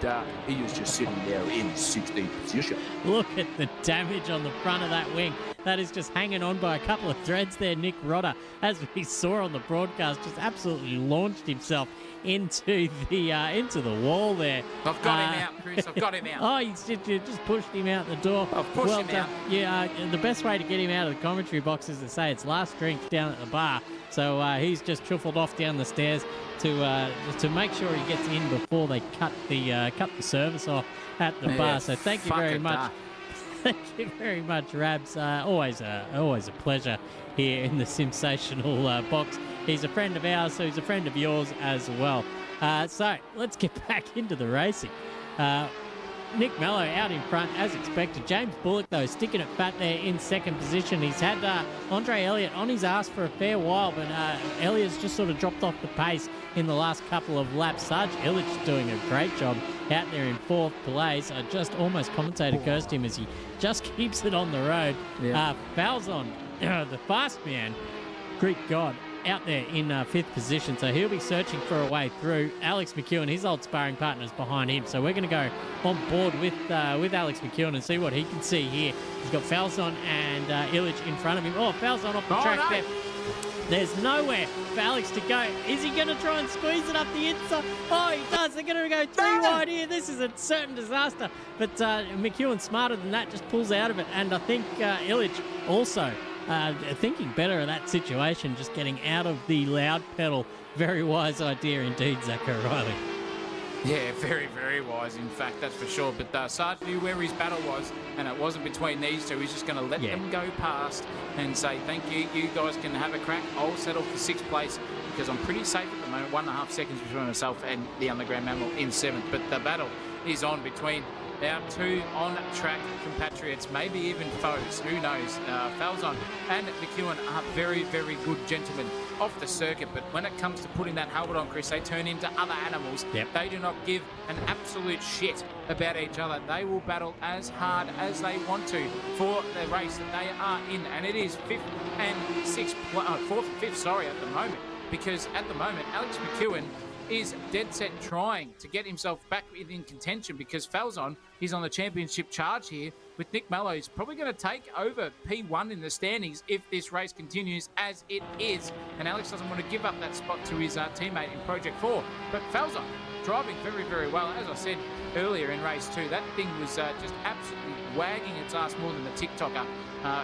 he is just sitting there in 16th position. Look at the damage on the front of that wing. That is just hanging on by a couple of threads there. Nick Rodder, as we saw on the broadcast, just absolutely launched himself into the wall there. I've got him out, Chris. I've got him out. Oh, you just pushed him out the door. I've pushed him out. Yeah, the best way to get him out of the commentary box is to say it's last drink down at the bar. So he's just chuffled off down the stairs to make sure he gets in before they cut the service off at the bar. So thank you very much. Thank you very much, Rabs. Always a pleasure here in the sensational box. He's a friend of ours, so he's a friend of yours as well. So let's get back into the racing. Nick Mello out in front as expected. James Bullock, though, sticking it fat there in second position. He's had Andre Elliott on his ass for a fair while, but Elliott's just sort of dropped off the pace in the last couple of laps. Sarge Illich doing a great job out there in fourth place. I just almost commentator cursed him as he just keeps it on the road. Yeah. Falzon, the fast man, Greek god, out there in fifth position, so he'll be searching for a way through. Alex McEwen, his old sparring partner's behind him, so we're going to go on board with Alex McEwen and see what he can see here. He's got Falzon and Illich in front of him. Oh, Falzon off the track there. There's nowhere for Alex to go. Is he going to try and squeeze it up the inside? Oh, he does. They're going to go three wide here. This is a certain disaster. But McEwen, smarter than that, just pulls out of it. And I think Illich also thinking better of that situation, just getting out of the loud pedal. Very wise idea indeed, Zach O'Reilly. Yeah, very, very wise, in fact, that's for sure. But Sarge knew where his battle was, and it wasn't between these two. He's just going to let them go past and say, thank you, you guys can have a crack. I'll settle for sixth place because I'm pretty safe at the moment. 1.5 seconds between myself and the Underground Mammal in seventh. But the battle is on between our two on-track compatriots, maybe even foes, who knows. Falzon and McEwen are very, very good gentlemen off the circuit, but when it comes to putting that helmet on, Chris, they turn into other animals. They do not give an absolute shit about each other. They will battle as hard as they want to for the race that they are in, and it is fourth and fifth, at the moment, because at the moment, Alex McEwen is dead set trying to get himself back within contention because Falzon is on the championship charge here with Nick Mello. He's probably going to take over P1 in the standings if this race continues as it is. And Alex doesn't want to give up that spot to his teammate in Project 4. But Falzon driving very, very well. As I said earlier in race 2, that thing was just absolutely wagging its ass more than the TikToker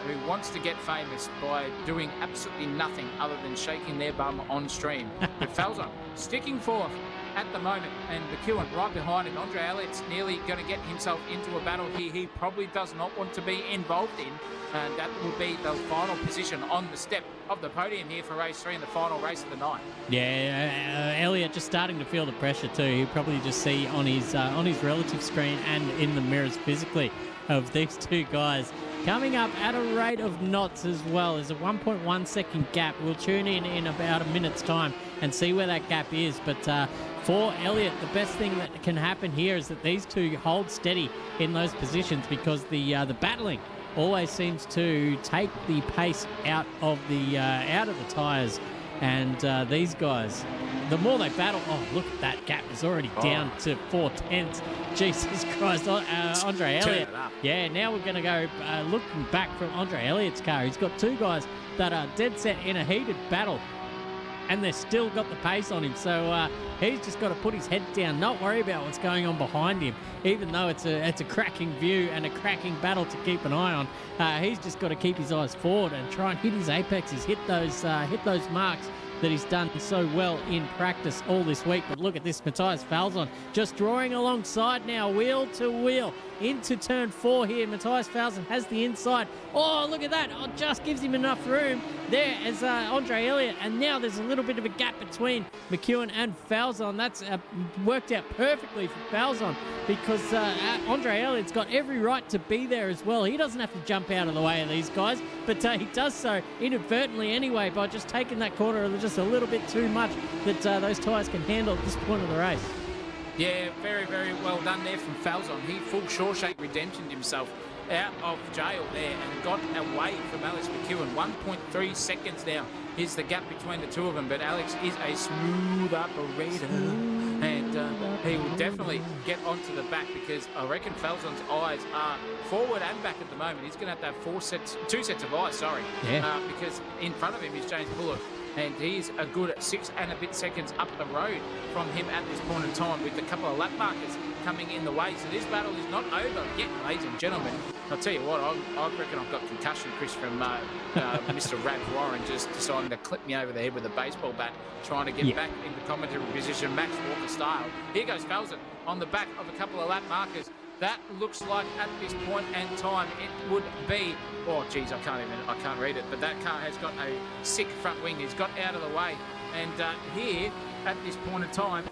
who wants to get famous by doing absolutely nothing other than shaking their bum on stream. But Falzon sticking fourth at the moment, and McEwen right behind him. Andre Elliott's nearly going to get himself into a battle here he probably does not want to be involved in, and that will be the final position on the step of the podium here for race 3 and the final race of the night. Yeah, Elliott just starting to feel the pressure too. He'll probably just see on his relative screen and in the mirrors physically of these two guys coming up at a rate of knots as well. There's a 1.1 second gap. We'll tune in about a minute's time and see where that gap is. But for Elliott, the best thing that can happen here is that these two hold steady in those positions, because the battling always seems to take the pace out of the tyres. And these guys, the more they battle, oh, look at that gap is already down to 4/10. Jesus Christ, Andre Elliott. Yeah, now we're going to go looking back from Andre Elliott's car. He's got two guys that are dead set in a heated battle, and they've still got the pace on him. So he's just got to put his head down, not worry about what's going on behind him, even though it's a cracking view and a cracking battle to keep an eye on. He's just got to keep his eyes forward and try and hit his apexes, hit those marks that he's done so well in practice all this week. But look at this, Matthias Falzon just drawing alongside now, wheel to wheel into turn 4 here. Matthias Falzon has the inside. Oh, look at that. Oh, just gives him enough room there as Andre Elliott. And now there's a little bit of a gap between McEwen and Falzon. That's worked out perfectly for Falzon, because Andre Elliott's got every right to be there as well. He doesn't have to jump out of the way of these guys, but he does so inadvertently anyway by just taking that corner just a little bit too much that those tyres can handle at this point of the race. Yeah, very, very well done there from Falzon. He full Shawshank redemptioned himself out of jail there and got away from Alex McEwen. 1.3 seconds now is the gap between the two of them, but Alex is a smooth operator, and he will definitely get onto the back, because I reckon Falzon's eyes are forward and back at the moment. He's going to have to have 2 sets of eyes, because in front of him is James Bullock, and he's a good 6 and a bit seconds up the road from him at this point in time, with a couple of lap markers coming in the way. So this battle is not over yet, ladies and gentlemen. I'll tell you what, I reckon I've got concussion, Chris, from Mr. Rad Warren just deciding to clip me over the head with a baseball bat, trying to get back into commentary position, Max Walker style. Here goes Falzon on the back of a couple of lap markers. That looks like at this point and time it would be, oh geez, I can't read it, but that car has got a sick front wing. He's got out of the way, and here at this point in time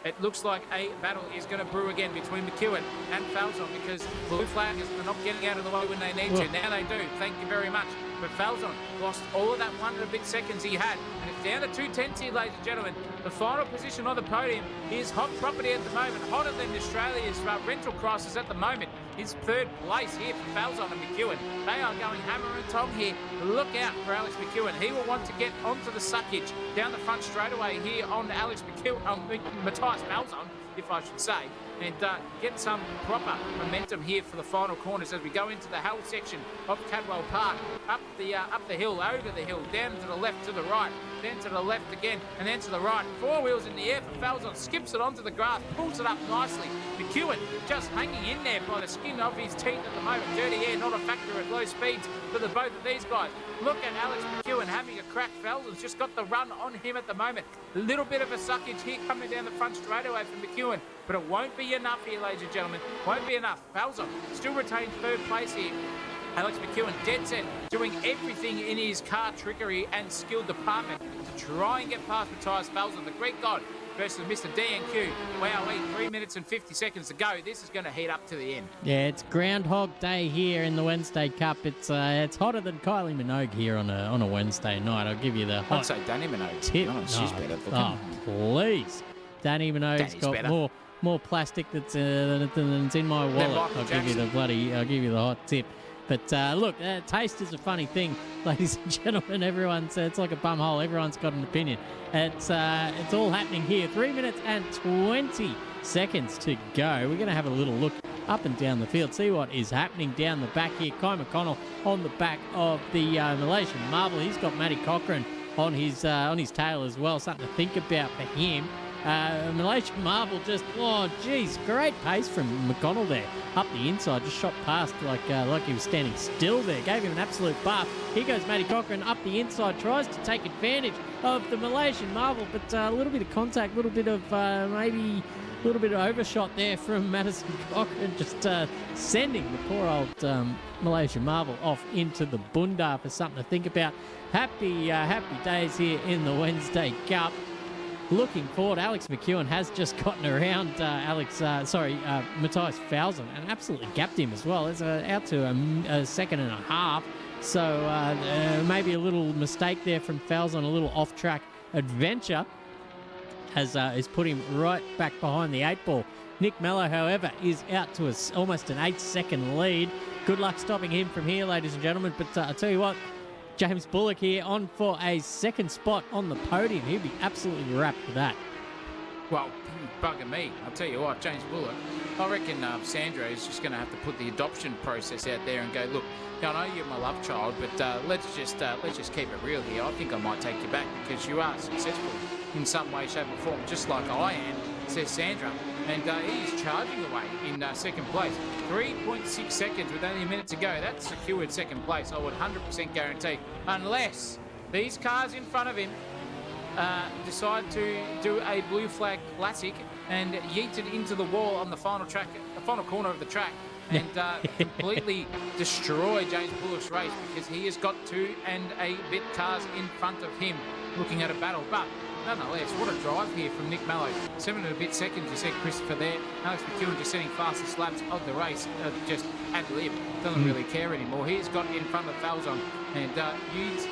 it looks like a battle is going to brew again between McEwen and Falzon because blue flaggers are not getting out of the way when they need to. Now they do. Thank you very much. But Falzon lost all of that 1 and a bit seconds he had. And it's down to 2:10 here, ladies and gentlemen. The final position on the podium is hot property at the moment. Hotter than Australia's rental crisis at the moment. Is third place here for Falzon and McEwen. They are going hammer and tong here. Look out for Alex McEwen. He will want to get onto the suckage down the front straightaway here on Alex McEwen, Matthias Falzon, if I should say, and get some proper momentum here for the final corners as we go into the hill section of Cadwell Park. Up the hill, over the hill, down to the left, to the right, then to the left again, and then to the right. 4 wheels in the air for Falzon, skips it onto the grass, pulls it up nicely. McEwen just hanging in there by the skin of his teeth at the moment. Dirty air, not a factor at low speeds for the both of these guys. Look at Alex McEwen having a crack. Falzon's just got the run on him at the moment. A little bit of a suckage here coming down the front straightaway from McEwen, but it won't be enough here, ladies and gentlemen. Won't be enough. Falzon still retains third place here. Alex McEwen, dead set, doing everything in his car trickery and skill department to try and get past Matthias Falzon, the Greek god, versus Mr. DNQ. Wow, 3 minutes and 50 seconds to go. This is going to heat up to the end. Yeah, it's Groundhog Day here in the Wednesday Cup. It's hotter than Kylie Minogue here on a Wednesday night. I'll give you the hot I'd say Danny Minogue. tip. Oh, she's better looking. Oh, please. Danny Minogue's Danny's got better. more plastic that's in my wallet. Michael I'll give you the hot tip. But look, taste is a funny thing, ladies and gentlemen. Everyone's it's like a bum hole. Everyone's got an opinion. It's all happening here. 3 minutes and 20 seconds to go. We're going to have a little look up and down the field, see what is happening down the back here. Kai McConnell on the back of the Malaysian Marvel. He's got Matty Cochran on his tail as well. Something to think about for him. Malaysian Marvel just, great pace from McConnell there. Up the inside, just shot past like he was standing still there. Gave him an absolute buff. Here goes Matty Cochran up the inside, tries to take advantage of the Malaysian Marvel, but a little bit of contact, a little bit of maybe a little bit of overshot there from Madison Cochran, just sending the poor old Malaysian Marvel off into the bunda for something to think about. Happy days here in the Wednesday Cup. Looking forward, Alex McEwen has just gotten around Matthias Falzon and absolutely gapped him as well. It's out to a second and a half. So maybe a little mistake there from Falzon, a little off-track adventure has put him right back behind the 8 ball. Nick Mello, however, is out to almost an 8-second lead. Good luck stopping him from here, ladies and gentlemen. But I tell you what, James Bullock here on for a second spot on the podium. He'd be absolutely wrapped with that. Well, bugger me. I'll tell you what, James Bullock, I reckon Sandra is just going to have to put the adoption process out there and go, look, I know you're my love child, but let's just keep it real here. I think I might take you back because you are successful in some way, shape or form, just like I am, says Sandra. And he's charging away in second place. 3.6 seconds with only a minute to go. That's secured second place, I would 100% guarantee. Unless these cars in front of him decide to do a blue flag classic and yeet it into the wall on the final corner of the track and completely destroy James Bullock's race, because he has got 2 and a bit cars in front of him looking at a battle. But nonetheless, what a drive here from Nick Mello. 7 and a bit seconds, you said, Christopher, there. Alex McEwen just setting fastest laps of the race. Just ad lib. Doesn't really care anymore. He's got in front of Falzon and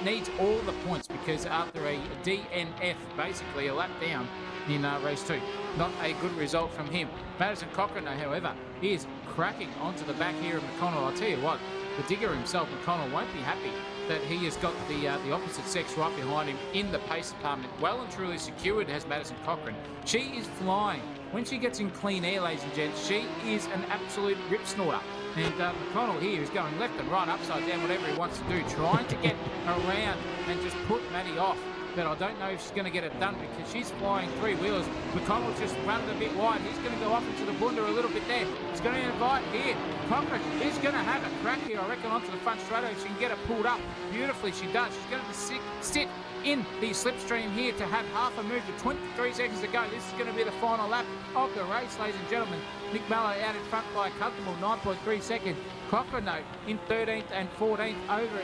needs all the points, because after a DNF, basically a lap down in race 2, not a good result from him. Madison Cochran, however, is cracking onto the back here of McConnell. I'll tell you what, the digger himself, McConnell, won't be happy that he has got the opposite sex right behind him in the pace department. Well and truly secured has Madison Cochran. She is flying. When she gets in clean air, ladies and gents, she is an absolute rip snorter. And McConnell here is going left and right, upside down, whatever he wants to do, trying to get around and just put Maddie off. But I don't know if she's going to get it done, because she's flying 3-wheelers. McConnell's just run it a bit wide. He's going to go off into the blunder a little bit there. He's going to invite here. Cochran is going to have a crack here, I reckon, onto the front straightaway. She can get it pulled up beautifully. She does. She's going to sit in the slipstream here to have half a move to 23 seconds to go. This is going to be the final lap of the race, ladies and gentlemen. Nick Mallow out in front by a comfortable 9.3 seconds. Cochrane, though, in 13th and 14th over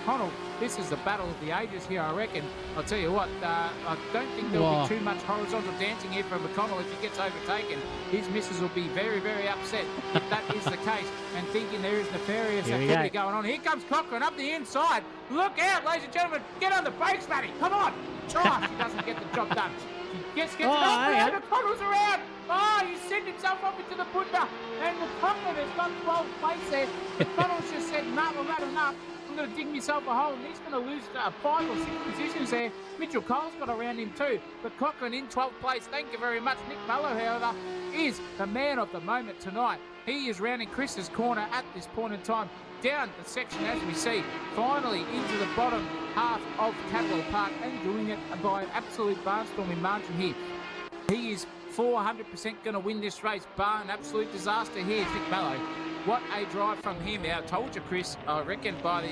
McConnell. This is the battle of the ages here, I reckon. I'll tell you what, I don't think there'll be too much horizontal dancing here for McConnell if he gets overtaken. His missus will be very, very upset if that is the case and thinking there is nefarious activity going on. Here comes Cochrane up the inside. Look out, ladies and gentlemen. Get on the brakes, Matty. Come on. Oh, she doesn't get the job done. She gets it up. McConnell's around. Oh, he sent himself up into the bunda. And McConnell has got 12th place there. McConnell's just said, no, I've had enough. I'm going to dig myself a hole, and he's going to lose 5 or 6 positions there. Mitchell Cole's got around him too, but Cochrane in 12th place. Thank you very much. Nick Mallow, however, is the man of the moment tonight. He is rounding Chris's corner at this point in time, down the section as we see, finally into the bottom half of Cadwell Park and doing it by an absolute barnstorming margin here. He is 400% going to win this race, bar an absolute disaster here, Nick Mallow. What a drive from him. Now, I told you, Chris, I reckon by the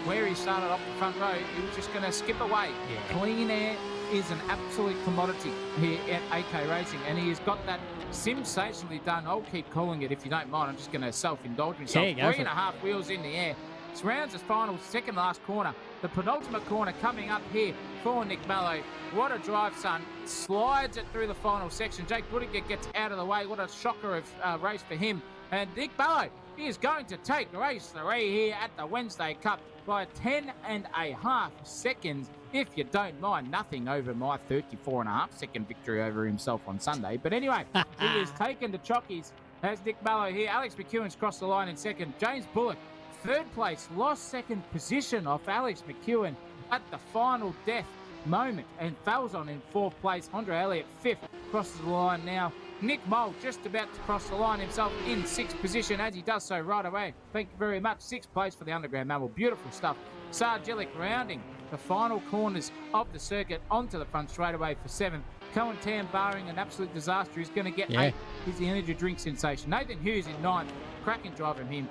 where he started off the front row, he was just going to skip away. Yeah. Clean air is an absolute commodity here at AK Racing, and he has got that sensationally done. I'll keep calling it if you don't mind. I'm just going to self-indulge myself. 3.5 wheels in the air. Surrounds his final second last corner. The penultimate corner coming up here for Nick Mallow. What a drive, son. Slides it through the final section. Jake Buttigieg gets out of the way. What a shocker of race for him. And Nick Mallow is going to take race 3 here at the Wednesday Cup by 10.5 seconds, if you don't mind. Nothing over my 34.5 second victory over himself on Sunday. But anyway, he has taken the chockies as Nick Mallow here. Alex McEwen's crossed the line in second. James Bullock, third place, lost second position off Alex McEwen at the final death moment. And Falzon in fourth place. Andre Elliott fifth, crosses the line now. Nick Mole just about to cross the line himself in sixth position as he does so right away. Thank you very much. Sixth place for the Underground Mammal. Beautiful stuff. Sargillic rounding the final corners of the circuit onto the front straightaway for seventh. Cohen Tam, barring an absolute disaster, is going to get 8th. He's the energy drink sensation. Nathan Hughes in 9th. Cracking drive from him.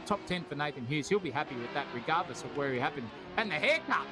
Top 10 for Nathan Hughes. He'll be happy with that regardless of where he happened. And the haircut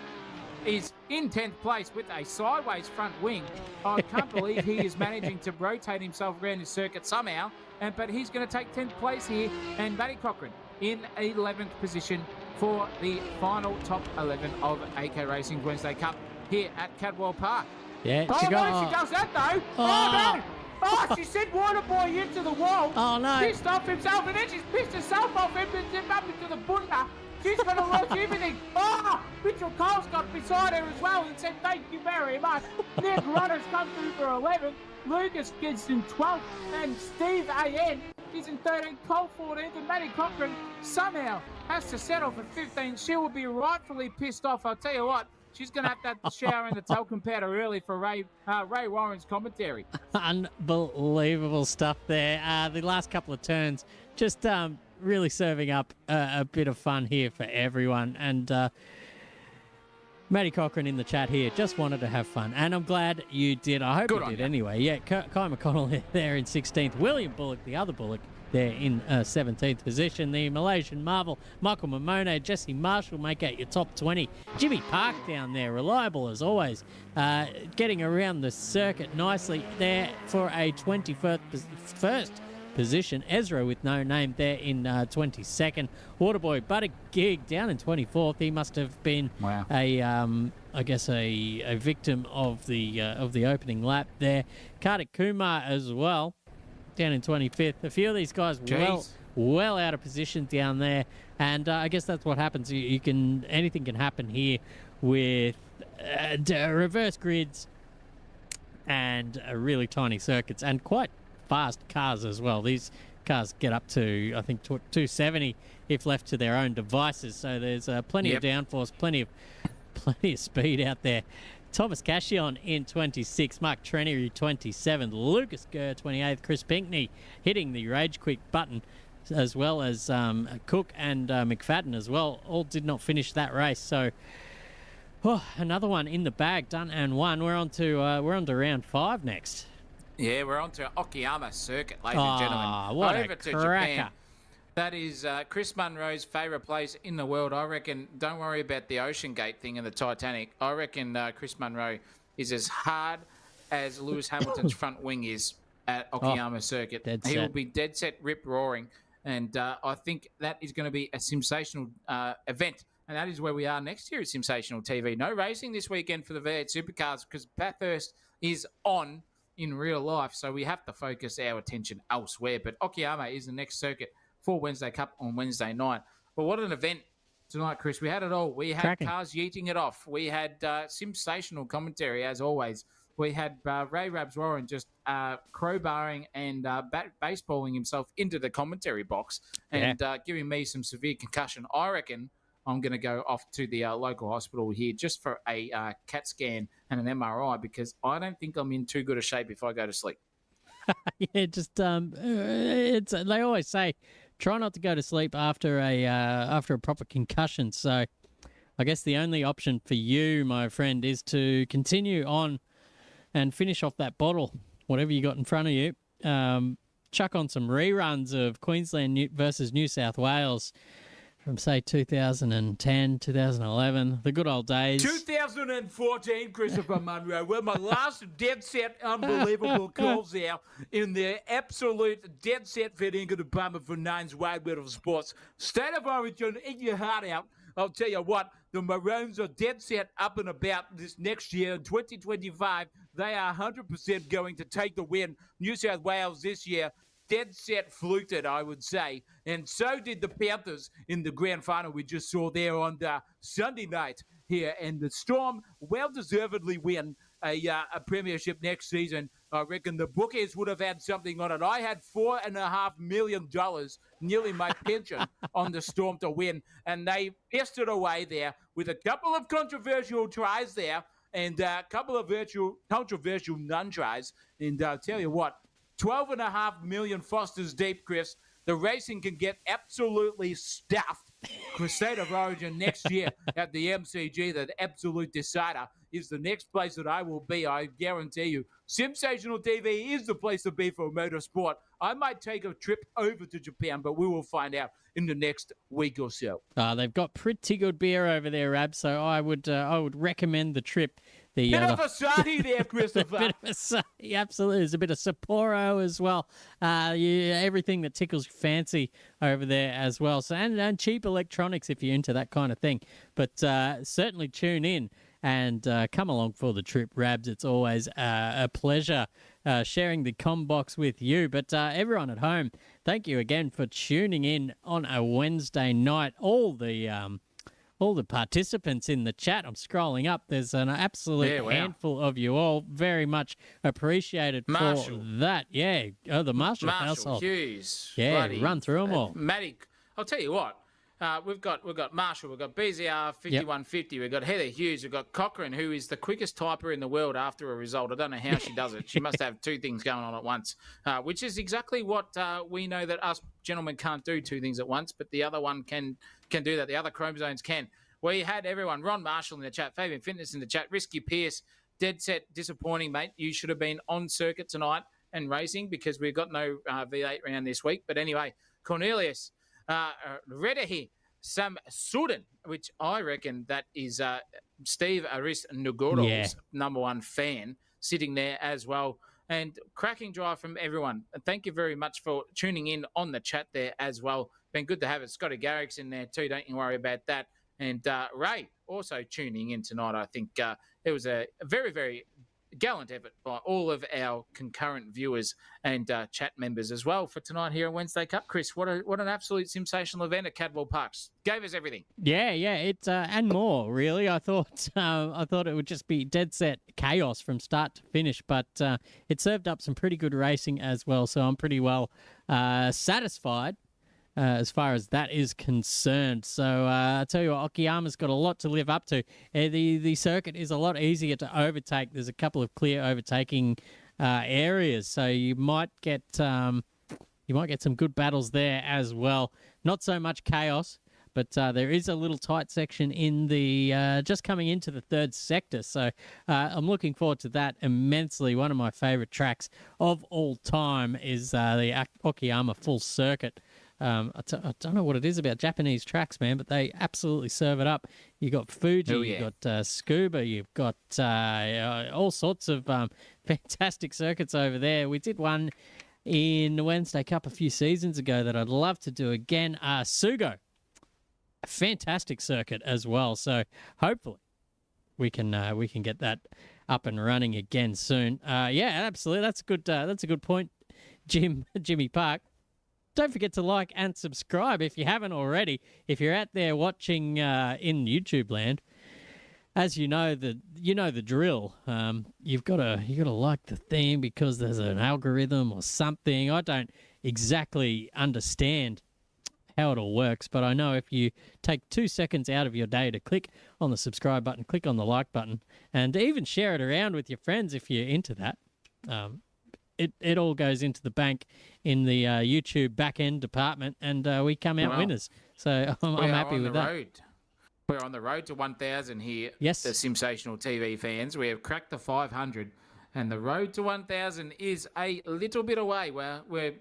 is in 10th place with a sideways front wing. I can't believe he is managing to rotate himself around his circuit somehow. But he's going to take 10th place here. And Matty Cochrane in 11th position for the final top 11 of AK Racing's Wednesday Cup here at Cadwell Park. Yeah, no, she does that though. Oh, no. Oh, she sent Waterboy into the wall. Oh, no. Pissed off himself, and then she's pissed herself off and up into the bunda. She's going to lose everything. Oh, Mitchell Cole's got beside her as well and said, thank you very much. Nick Runners come through for 11th. Lucas gets in 12th. And Steve A.N. is in 13th. Cole 14th. And Matty Cochrane somehow has to settle for 15th. She will be rightfully pissed off. I'll tell you what. She's going to have to shower in the talcum powder early for Ray Warren's commentary. Unbelievable stuff there. The last couple of turns just really serving up a bit of fun here for everyone. And Matty Cochrane in the chat here just wanted to have fun. And I'm glad you did. I hope you did anyway. Yeah, Kai McConnell there in 16th. William Bullock, the other Bullock, there in 17th position. The Malaysian Marvel, Michael Mamone, Jesse Marshall make out your top 20. Jimmy Park down there, reliable as always, getting around the circuit nicely there for a 21st position. Ezra with no name there in 22nd. Waterboy Buttigieg down in 24th. He must have been I guess a victim of the opening lap there. Kartik Kumar as well, down in 25th. A few of these guys well out of position down there, and I guess that's what happens. Anything can happen here with reverse grids and really tiny circuits and quite fast cars as well. These cars get up to, I think, 270 if left to their own devices. So there's plenty of downforce, plenty of speed out there. Thomas Cashion in 26th, Mark Trenery 27th, Lucas Gurr 28th, Chris Pinkney hitting the rage quit button, as well as Cook and McFadden as well. All did not finish that race. So another one in the bag, done and won. We're on to round 5 next. Yeah, we're on to Okayama Circuit, ladies and gentlemen. What over a to cracker. Japan. That is Chris Munro's favourite place in the world. I reckon, don't worry about the Ocean Gate thing and the Titanic. I reckon Chris Munro is as hard as Lewis Hamilton's front wing is at Okayama Circuit. He will be dead set rip roaring. And I think that is going to be a sensational event. And that is where we are next year at Sensational TV. No racing this weekend for the V8 Supercars because Bathurst is on in real life. So we have to focus our attention elsewhere. But Okayama is the next circuit for Wednesday Cup on Wednesday night. But what an event tonight, Chris. We had it all. We had cars yeeting it off. We had sensational commentary, as always. We had Ray Rabs Warren just crowbarring and baseballing himself into the commentary box and giving me some severe concussion. I reckon I'm going to go off to the local hospital here just for a CAT scan and an MRI because I don't think I'm in too good a shape if I go to sleep. Yeah, just it's they always say try not to go to sleep after a proper concussion. So I guess the only option for you, my friend, is to continue on and finish off that bottle, whatever you got in front of you. Chuck on some reruns of Queensland versus New South Wales from, say, 2010, 2011, the good old days. 2014, Christopher Munro, were my last dead set unbelievable calls there in the absolute dead set fitting of the bummer for Nines Wide World of Sports. State of origin, in your heart out. I'll tell you what, the Maroons are dead set up and about this next year, in 2025. They are 100% going to take the win. New South Wales this year, dead set fluked it, I would say. And so did the Panthers in the grand final we just saw there on the Sunday night here. And the Storm well-deservedly win a premiership next season. I reckon the bookies would have had something on it. I had $4.5 million, nearly my pension, on the Storm to win. And they pissed it away there with a couple of controversial tries there and a couple of controversial non-tries. And I'll tell you what, 12.5 million Fosters deep, Chris. The racing can get absolutely stuffed for State of Origin next year at the MCG. The absolute decider is the next place that I will be, I guarantee you. Sensational TV is the place to be for motorsport. I might take a trip over to Japan, but we will find out in the next week or so. They've got pretty good beer over there, Rab, so I would recommend the trip. Bit of Asahi there, Christopher. Bit of Asahi, absolutely. There's a bit of Sapporo as well. Everything that tickles your fancy over there as well. So and cheap electronics if you're into that kind of thing. But certainly tune in and come along for the trip, Rabs. It's always a pleasure sharing the Combox with you. But everyone at home, thank you again for tuning in on a Wednesday night. All the participants in the chat, I'm scrolling up. There's an absolute handful of you all. Very much appreciated Marshall. for that. Yeah. Oh, the Marshall household. Hughes. Yeah, bloody, run through them all. Matty, I'll tell you what. We've got Marshall, we've got BZR 5150, we've got Heather Hughes, we've got Cochrane, who is the quickest typer in the world after a result. I don't know how she does it. She must have two things going on at once, which is exactly what we know that us gentlemen can't do, two things at once, but the other one can do that. The other chromosomes can. We had everyone, Ron Marshall in the chat, Fabian Fitness in the chat, Risky Pierce, dead set, disappointing, mate. You should have been on circuit tonight and racing because we've got no V8 round this week. But anyway, Cornelius, Redahi, Sam Suden, which I reckon that is Steve Aris Nugoro's number one fan, sitting there as well. And cracking drive from everyone. And thank you very much for tuning in on the chat there as well. Been good to have it. Scotty Garrick's in there too. Don't you worry about that. And Ray also tuning in tonight. I think it was a very, very gallant effort by all of our concurrent viewers and chat members as well for tonight here at Wednesday Cup. Chris, what an absolute sensational event at Cadwell Parks. Gave us everything. Yeah, it's and more really. I thought it would just be dead set chaos from start to finish, but it served up some pretty good racing as well. So I'm pretty well satisfied. As far as that is concerned. So I tell you what, Okayama's got a lot to live up to. The circuit is a lot easier to overtake. There's a couple of clear overtaking areas, so you might get some good battles there as well. Not so much chaos, but there is a little tight section in the just coming into the third sector. So I'm looking forward to that immensely. One of my favourite tracks of all time is the Okayama full circuit. I don't know what it is about Japanese tracks, man, but they absolutely serve it up. You got Fuji, Oh, yeah. you got Scuba, you've got all sorts of fantastic circuits over there. We did one in the Wednesday Cup a few seasons ago that I'd love to do again. Sugo, a fantastic circuit as well. So hopefully we can get that up and running again soon. Yeah, absolutely. That's a good point, Jimmy Park. Don't forget to like and subscribe if you haven't already. If you're out there watching in YouTube land, as you know the drill. You've got to like the theme because there's an algorithm or something. I don't exactly understand how it all works, but I know if you take 2 seconds out of your day to click on the subscribe button, click on the like button, and even share it around with your friends if you're into that. It all goes into the bank in the YouTube back-end department, and we come out winners. So I'm happy with that. We're on the road to 1,000 here. Yes. The Sensational TV fans. We have cracked the 500, and the road to 1,000 is a little bit away. We're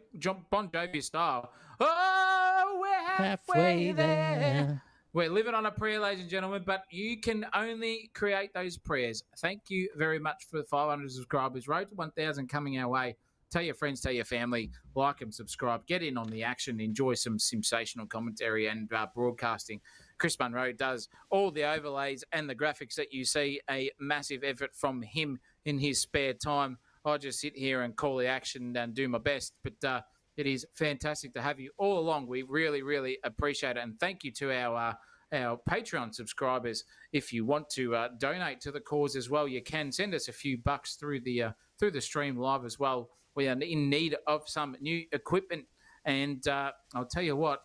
Bon Jovi style. Oh, we're halfway there. We're living on a prayer, ladies and gentlemen, but you can only create those prayers. Thank you very much for the 500 subscribers. Road to 1,000 coming our way. Tell your friends, tell your family, like and subscribe. Get in on the action. Enjoy some sensational commentary and broadcasting. Chris Munro does all the overlays and the graphics that you see. A massive effort from him in his spare time. I just sit here and call the action and do my best. But it is fantastic to have you all along. We really, really appreciate it. And thank you to our Patreon subscribers. If you want to donate to the cause as well, you can send us a few bucks through the stream live as well. We are in need of some new equipment. And I'll tell you what,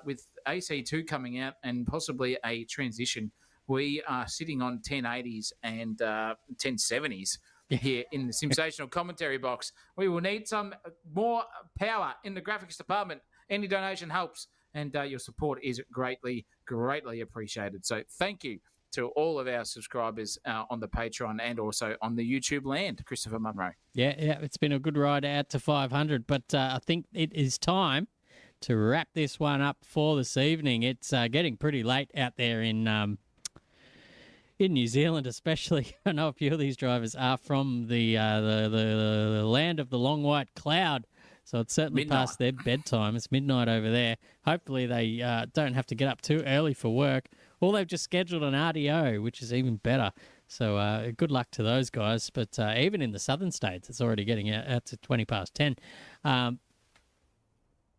with AC2 coming out and possibly a transition, we are sitting on 1080s and 1070s here in the sensational commentary box. We will need some more power in the graphics department. Any donation helps, and your support is greatly, greatly appreciated. So thank you to all of our subscribers on the Patreon and also on the YouTube land. Christopher Munro. Yeah, it's been a good ride out to 500, but I think it is time to wrap this one up for this evening. It's getting pretty late out there in New Zealand, especially. I know a few of these drivers are from the land of the long white cloud, so it's certainly past their bedtime. It's midnight over there. Hopefully they don't have to get up too early for work, or they've just scheduled an RDO, which is even better. So good luck to those guys. But even in the southern states, it's already getting out to 20 past 10.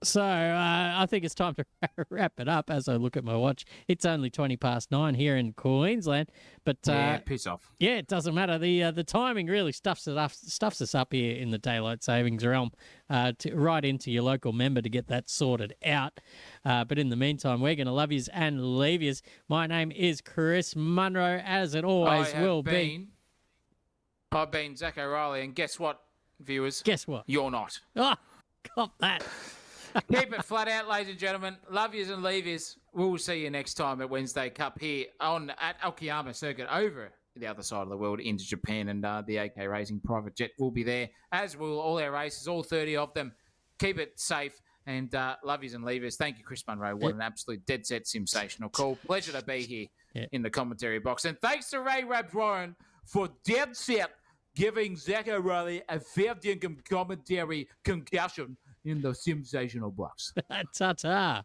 So I think it's time to wrap it up as I look at my watch. It's only 20 past 9 here in Queensland. But piss off. Yeah, it doesn't matter. The timing really stuffs us up here in the daylight savings realm right into your local member to get that sorted out. But in the meantime, we're going to love yous and leave yous. My name is Chris Munro, as it always will be. I've been Zach O'Reilly, and guess what, viewers? Guess what? You're not. Oh, got that. Keep it flat out, ladies and gentlemen. Love yous and leave yous. We'll see you next time at Wednesday Cup here at Okayama Circuit over the other side of the world into Japan, and the AK Racing private jet will be there, as will all our races, all 30 of them. Keep it safe, and love yous and leave yous. Thank you, Chris Munro. What an absolute dead set sensational call. Pleasure to be here in the commentary box. And thanks to Ray Rabs for dead set giving Zach O'Reilly a fair dinkum commentary concussion in the sensational box. Ta-ta.